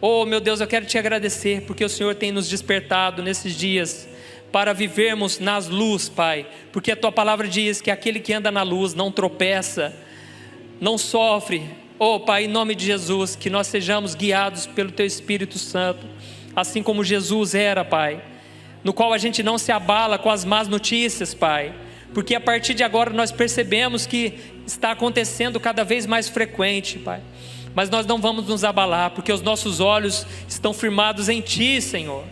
Oh meu Deus, eu quero Te agradecer, porque o Senhor tem nos despertado nesses dias, para vivermos nas luz, Pai, porque a Tua palavra diz que aquele que anda na luz não tropeça, não sofre. Oh Pai, em nome de Jesus, que nós sejamos guiados pelo Teu Espírito Santo, assim como Jesus era, Pai, no qual a gente não se abala com as más notícias, Pai, porque a partir de agora nós percebemos que está acontecendo cada vez mais frequente, Pai, mas nós não vamos nos abalar, porque os nossos olhos estão firmados em Ti, Senhor.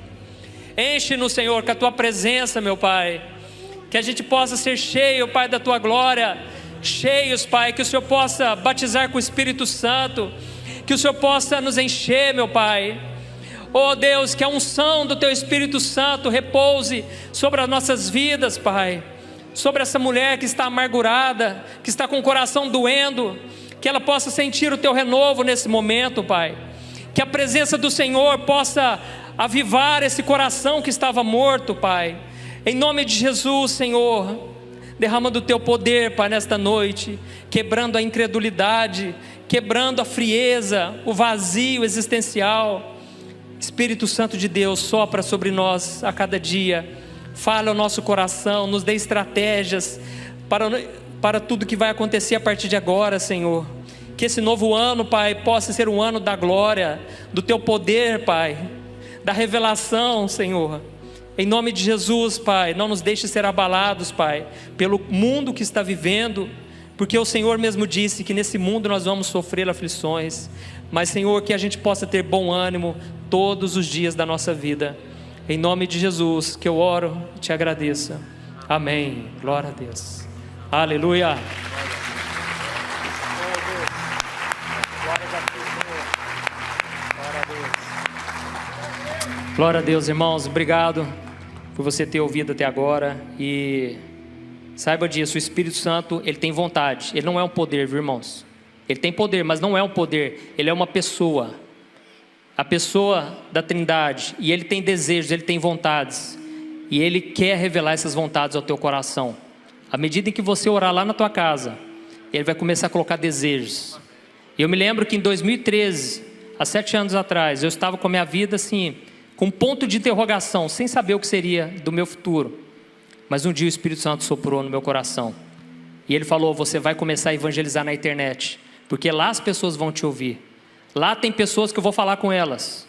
Enche-nos, Senhor, com a Tua presença, meu Pai, que a gente possa ser cheio, Pai, da Tua glória, cheios, Pai, que o Senhor possa batizar com o Espírito Santo, que o Senhor possa nos encher, meu Pai. Oh Deus, que a unção do Teu Espírito Santo repouse sobre as nossas vidas, Pai, sobre essa mulher que está amargurada, que está com o coração doendo, que ela possa sentir o Teu renovo nesse momento, Pai, que a presença do Senhor possa avivar esse coração que estava morto, Pai. Em nome de Jesus, Senhor, derrama do teu poder, Pai, nesta noite, quebrando a incredulidade, quebrando a frieza, o vazio existencial. Espírito Santo de Deus, sopra sobre nós a cada dia, fala ao nosso coração, nos dê estratégias para tudo que vai acontecer a partir de agora, Senhor. Que esse novo ano, Pai, possa ser um ano da glória, do teu poder, Pai, da revelação, Senhor. Em nome de Jesus, Pai, não nos deixe ser abalados, Pai, pelo mundo que está vivendo, porque o Senhor mesmo disse que nesse mundo nós vamos sofrer aflições, mas, Senhor, que a gente possa ter bom ânimo todos os dias da nossa vida. Em nome de Jesus, que eu oro e te agradeço. Amém. Glória a Deus. Aleluia. Glória a Deus, irmãos. Obrigado por você ter ouvido até agora. E saiba disso, o Espírito Santo, ele tem vontade. Ele não é um poder, viu, irmãos? Ele tem poder, mas não é um poder. Ele é uma pessoa. A pessoa da Trindade. E ele tem desejos, ele tem vontades. E ele quer revelar essas vontades ao teu coração. À medida em que você orar lá na tua casa, ele vai começar a colocar desejos. E eu me lembro que em 2013, há 7 anos atrás, eu estava com a minha vida assim, com um ponto de interrogação, sem saber o que seria do meu futuro. Mas um dia o Espírito Santo soprou no meu coração. E ele falou: você vai começar a evangelizar na internet, porque lá as pessoas vão te ouvir. Lá tem pessoas que eu vou falar com elas.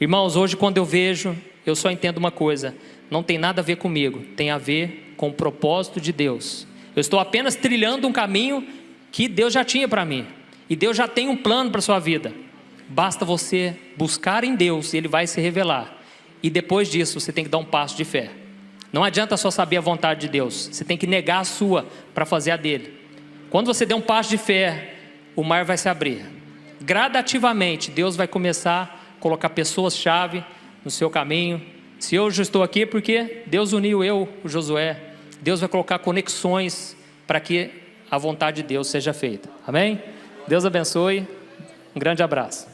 Irmãos, hoje quando eu vejo, eu só entendo uma coisa: não tem nada a ver comigo, tem a ver com o propósito de Deus. Eu estou apenas trilhando um caminho que Deus já tinha para mim. E Deus já tem um plano para a sua vida. Basta você buscar em Deus e Ele vai se revelar. E depois disso você tem que dar um passo de fé. Não adianta só saber a vontade de Deus, você tem que negar a sua para fazer a dele. Quando você der um passo de fé, o mar vai se abrir. Gradativamente Deus vai começar a colocar pessoas-chave no seu caminho. Se eu já estou aqui, porque Deus uniu eu, o Josué. Deus vai colocar conexões para que a vontade de Deus seja feita. Amém? Deus abençoe. Um grande abraço.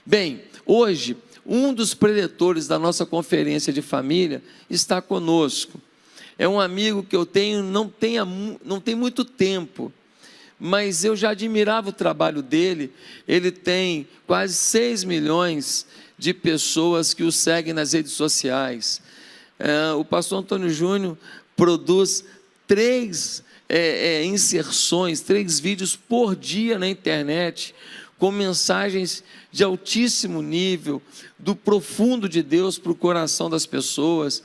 Bem, hoje, um dos preletores da nossa conferência de família está conosco. É um amigo que eu tenho, não tem muito tempo, mas eu já admirava o trabalho dele. Ele tem quase 6 milhões de pessoas que o seguem nas redes sociais. O pastor Antônio Júnior produz 3 inserções, 3 vídeos por dia na internet, com mensagens de altíssimo nível, do profundo de Deus para o coração das pessoas.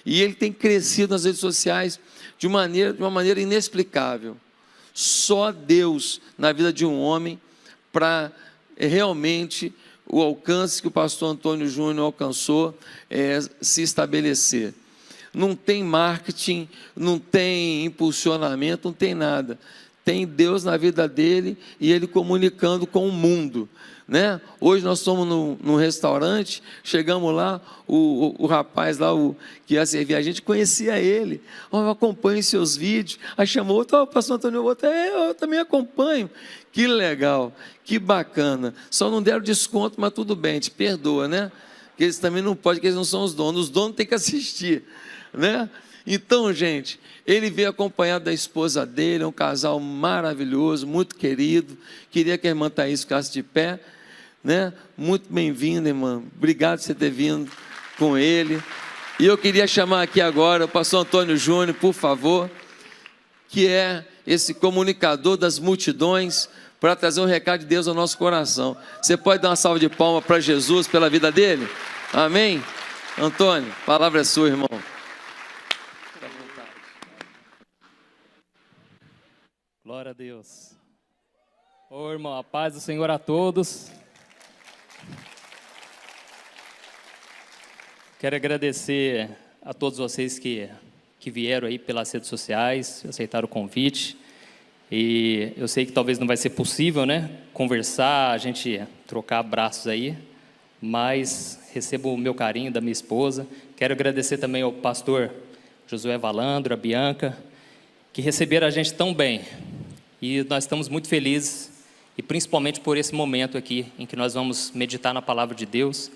E ele tem crescido nas redes sociais de uma maneira inexplicável. Só Deus na vida de um homem para realmente o alcance que o pastor Antônio Júnior alcançou se estabelecer. Não tem marketing, não tem impulsionamento, não tem nada. Tem Deus na vida dele e ele comunicando com o mundo, né? Hoje nós estamos num restaurante, chegamos lá, o rapaz lá que ia servir a gente, conhecia ele. Eu acompanho seus vídeos. Aí chamou outro: pastor Antônio, eu também acompanho. Que legal, que bacana. Só não deram desconto, mas tudo bem, te perdoa, né? Porque eles também não podem, porque eles não são os donos têm que assistir, né? Então, gente, ele veio acompanhado da esposa dele, é um casal maravilhoso, muito querido. Queria que a irmã Thaís ficasse de pé, né? Muito bem-vinda, irmã. Obrigado por você ter vindo com ele. E eu queria chamar aqui agora o pastor Antônio Júnior, por favor, que é esse comunicador das multidões, para trazer um recado de Deus ao nosso coração. Você pode dar uma salva de palmas para Jesus pela vida dele? Amém? Antônio, a palavra é sua, irmão. Glória a Deus. Ô irmão, a paz do Senhor a todos. Quero agradecer a todos vocês que vieram aí pelas redes sociais, aceitaram o convite. E eu sei que talvez não vai ser possível, né, conversar, a gente trocar abraços aí, mas recebo o meu carinho da minha esposa. Quero agradecer também ao pastor Josué Valandro, a Bianca, que receberam a gente tão bem. E nós estamos muito felizes, e principalmente por esse momento aqui, em que nós vamos meditar na palavra de Deus.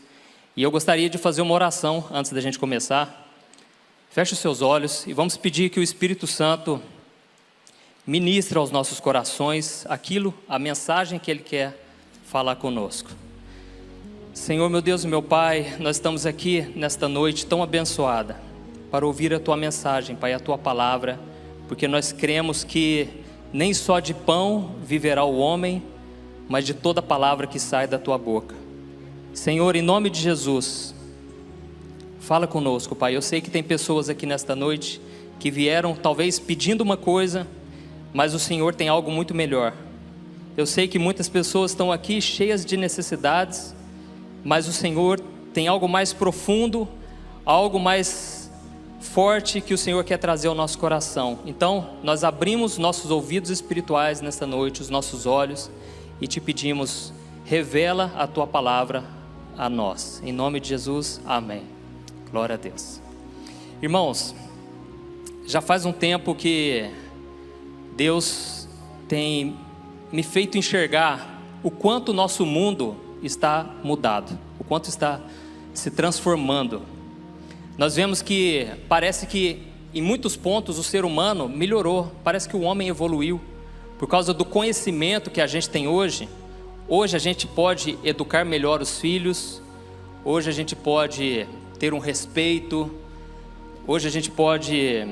E eu gostaria de fazer uma oração antes da gente começar. Feche os seus olhos e vamos pedir que o Espírito Santo ministre aos nossos corações a mensagem que Ele quer falar conosco. Senhor, meu Deus e meu Pai, nós estamos aqui nesta noite tão abençoada para ouvir a Tua mensagem, Pai, a Tua palavra, porque nós cremos que nem só de pão viverá o homem, mas de toda palavra que sai da Tua boca. Senhor, em nome de Jesus, fala conosco, Pai. Eu sei que tem pessoas aqui nesta noite que vieram talvez pedindo uma coisa, mas o Senhor tem algo muito melhor. Eu sei que muitas pessoas estão aqui cheias de necessidades, mas o Senhor tem algo mais profundo, algo mais forte que o Senhor quer trazer ao nosso coração. Então, nós abrimos nossos ouvidos espirituais nesta noite, os nossos olhos, e te pedimos, revela a Tua palavra a nós. Em nome de Jesus, amém. Glória a Deus. Irmãos, já faz um tempo que Deus tem me feito enxergar o quanto o nosso mundo está mudado, o quanto está se transformando. Nós vemos que parece que em muitos pontos o ser humano melhorou, parece que o homem evoluiu. Por causa do conhecimento que a gente tem hoje a gente pode educar melhor os filhos, hoje a gente pode ter um respeito, hoje a gente pode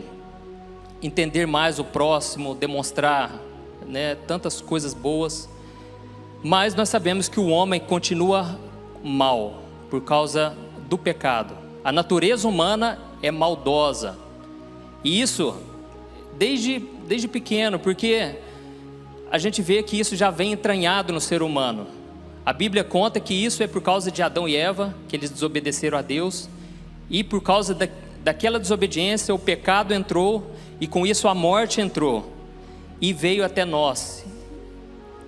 entender mais o próximo, demonstrar, né, tantas coisas boas, mas nós sabemos que o homem continua mal por causa do pecado. A natureza humana é maldosa, e isso desde pequeno, porque a gente vê que isso já vem entranhado no ser humano. A Bíblia conta que isso é por causa de Adão e Eva, que eles desobedeceram a Deus, e por causa daquela desobediência o pecado entrou, e com isso a morte entrou e veio até nós.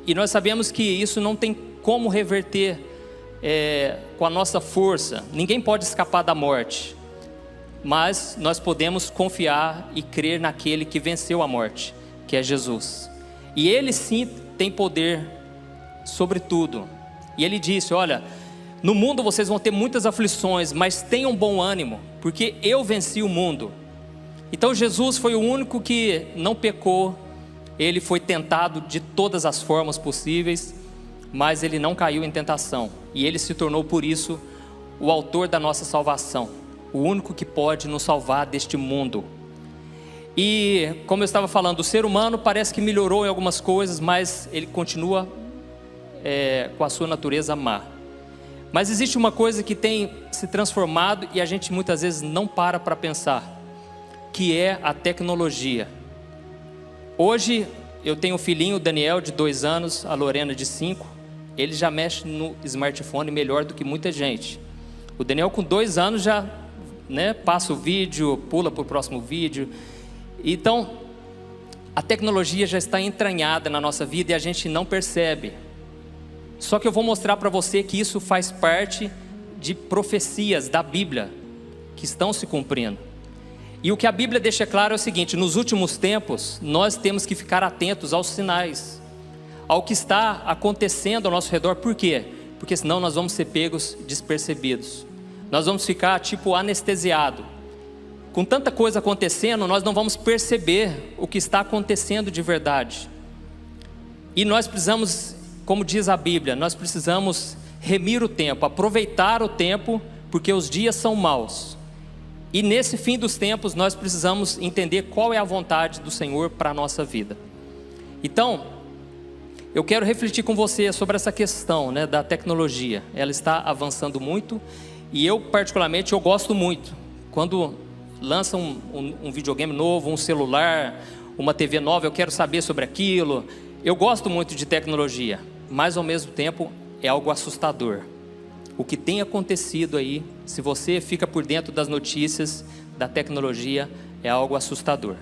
E nós sabemos que isso não tem como reverter com a nossa força. Ninguém pode escapar da morte, mas nós podemos confiar e crer naquele que venceu a morte, que é Jesus. E Ele sim tem poder sobre tudo. E Ele disse, olha, no mundo vocês vão ter muitas aflições, mas tenham bom ânimo, porque eu venci o mundo. Então Jesus foi o único que não pecou. Ele foi tentado de todas as formas possíveis, mas Ele não caiu em tentação. E Ele se tornou por isso o autor da nossa salvação, o único que pode nos salvar deste mundo. E como eu estava falando, o ser humano parece que melhorou em algumas coisas, mas ele continua com a sua natureza má. Mas existe uma coisa que tem se transformado e a gente muitas vezes não para pensar, que é a tecnologia. Hoje eu tenho um filhinho, o Daniel, de 2 anos, a Lorena, de 5. Ele já mexe no smartphone melhor do que muita gente. O Daniel, com 2 anos, já passa o vídeo, pula para o próximo vídeo. Então, a tecnologia já está entranhada na nossa vida e a gente não percebe. Só que eu vou mostrar para você que isso faz parte de profecias da Bíblia que estão se cumprindo. E o que a Bíblia deixa claro é o seguinte: nos últimos tempos, nós temos que ficar atentos aos sinais, ao que está acontecendo ao nosso redor. Por quê? Porque senão nós vamos ser pegos despercebidos. Nós vamos ficar anestesiados. Com tanta coisa acontecendo, nós não vamos perceber o que está acontecendo de verdade. E nós precisamos, como diz a Bíblia, nós precisamos remir o tempo, aproveitar o tempo, porque os dias são maus. E nesse fim dos tempos nós precisamos entender qual é a vontade do Senhor para a nossa vida. Então, eu quero refletir com você sobre essa questão da tecnologia. Ela está avançando muito E eu, particularmente, eu gosto muito. Quando lança um videogame novo, um celular, uma TV nova, eu quero saber sobre aquilo. Eu gosto muito de tecnologia, mas ao mesmo tempo é algo assustador. O que tem acontecido aí, se você fica por dentro das notícias da tecnologia, é algo assustador.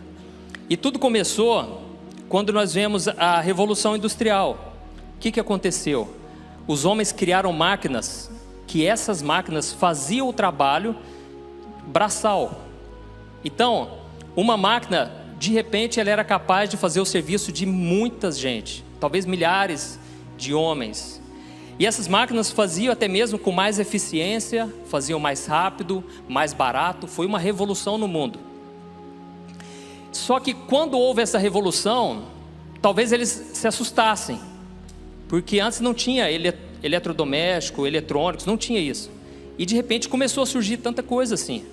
E tudo começou quando nós vemos a Revolução Industrial. O que aconteceu? Os homens criaram máquinas, que essas máquinas faziam o trabalho braçal. Então, uma máquina, de repente, ela era capaz de fazer o serviço de muita gente, talvez milhares de homens. E essas máquinas faziam até mesmo com mais eficiência, faziam mais rápido, mais barato. Foi uma revolução no mundo. Só que quando houve essa revolução, talvez eles se assustassem, porque antes não tinha eletrodoméstico, eletrônicos, não tinha isso. E de repente começou a surgir tanta coisa assim.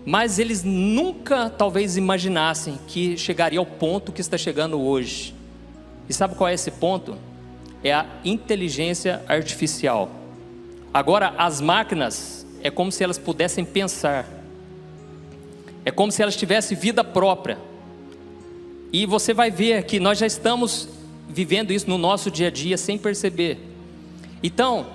Mas eles nunca talvez imaginassem que chegaria ao ponto que está chegando hoje. E sabe qual é esse ponto? É a inteligência artificial. Agora as máquinas é como se elas pudessem pensar. É como se elas tivessem vida própria. E você vai ver que nós já estamos vivendo isso no nosso dia a dia sem perceber. Então,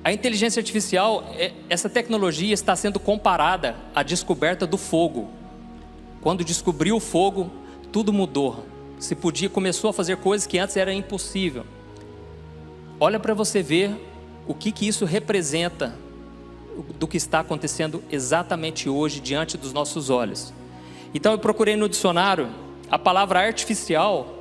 a inteligência artificial, essa tecnologia está sendo comparada à descoberta do fogo. Quando descobriu o fogo, tudo mudou. Começou a fazer coisas que antes era impossível. Olha para você ver o que isso representa do que está acontecendo exatamente hoje diante dos nossos olhos. Então eu procurei no dicionário, a palavra artificial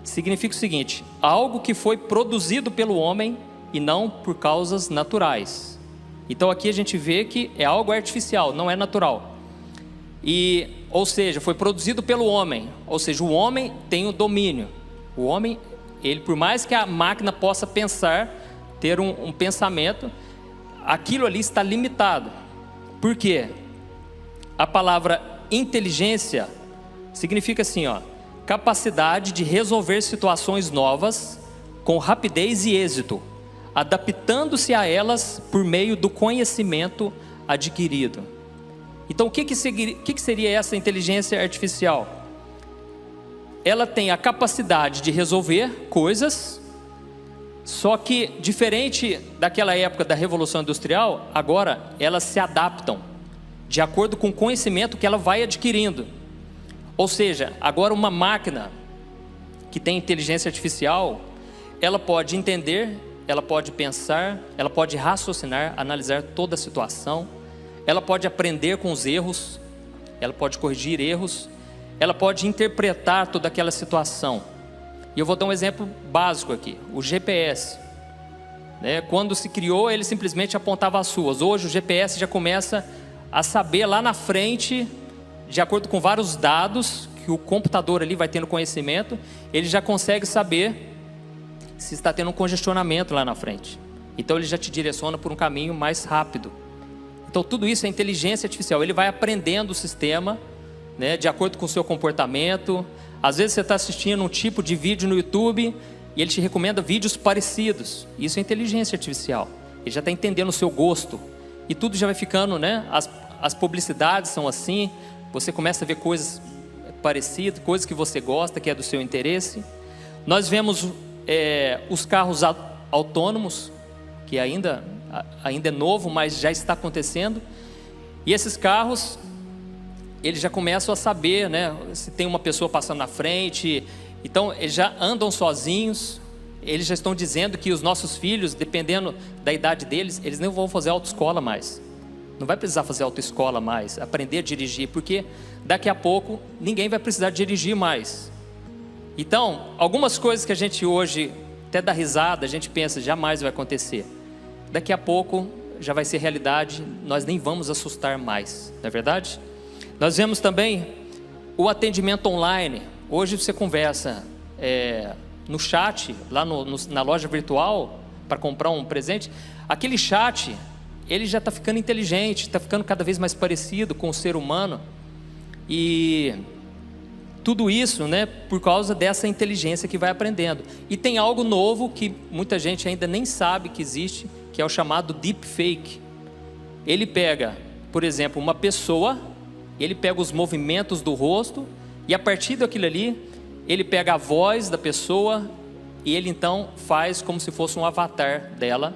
significa o seguinte: algo que foi produzido pelo homem e não por causas naturais. Então aqui a gente vê que é algo artificial, não é natural. Ou seja, foi produzido pelo homem, ou seja, o homem tem o domínio. O homem, ele, por mais que a máquina possa pensar, ter um pensamento, aquilo ali está limitado. Por quê? A palavra inteligência significa assim, capacidade de resolver situações novas com rapidez e êxito, adaptando-se a elas por meio do conhecimento adquirido. Então o que seria essa inteligência artificial? Ela tem a capacidade de resolver coisas, só que diferente daquela época da Revolução Industrial, agora elas se adaptam de acordo com o conhecimento que ela vai adquirindo. Ou seja, agora uma máquina que tem inteligência artificial, ela pode entender, ela pode pensar, ela pode raciocinar, analisar toda a situação, ela pode aprender com os erros, ela pode corrigir erros, ela pode interpretar toda aquela situação. E eu vou dar um exemplo básico aqui, o GPS. Quando se criou, ele simplesmente apontava as ruas. Hoje o GPS já começa a saber lá na frente, de acordo com vários dados que o computador ali vai tendo conhecimento, ele já consegue saber se está tendo um congestionamento lá na frente. Então ele já te direciona por um caminho mais rápido. Então tudo isso é inteligência artificial. Ele vai aprendendo o sistema, de acordo com o seu comportamento. Às vezes você está assistindo um tipo de vídeo no YouTube e ele te recomenda vídeos parecidos. Isso é inteligência artificial. Ele já está entendendo o seu gosto. E tudo já vai ficando, as publicidades são assim. Você começa a ver coisas parecidas, coisas que você gosta, que é do seu interesse. Nós vemos os carros autônomos, que ainda é novo, mas já está acontecendo. E esses carros, eles já começam a saber, se tem uma pessoa passando na frente. Então eles já andam sozinhos. Eles já estão dizendo que os nossos filhos, dependendo da idade deles, eles não vão fazer autoescola mais. Não vai precisar fazer autoescola mais, aprender a dirigir, porque daqui a pouco ninguém vai precisar dirigir mais. Então, algumas coisas que a gente hoje até dá risada, a gente pensa, jamais vai acontecer. Daqui a pouco já vai ser realidade, nós nem vamos assustar mais, não é verdade? Nós vemos também o atendimento online. Hoje você conversa no chat, lá na loja virtual, para comprar um presente. Aquele chat, ele já está ficando inteligente, está ficando cada vez mais parecido com o ser humano. E tudo isso, por causa dessa inteligência que vai aprendendo. E tem algo novo que muita gente ainda nem sabe que existe, que é o chamado deepfake. ele pega, por exemplo, uma pessoa, ele pega os movimentos do rosto, e a partir daquilo ali, ele pega a voz da pessoa, e ele então faz como se fosse um avatar dela,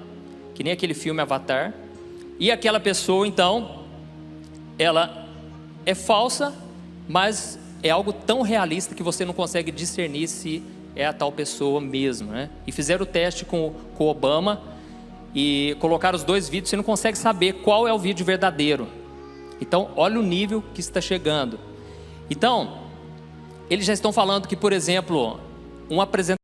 que nem aquele filme Avatar, e aquela pessoa então, ela é falsa, mas é algo tão realista que você não consegue discernir se é a tal pessoa mesmo, né? E fizeram o teste com o Obama, e colocaram os dois vídeos, você não consegue saber qual é o vídeo verdadeiro. Então, olha o nível que está chegando. Então, eles já estão falando que, por exemplo, um apresentador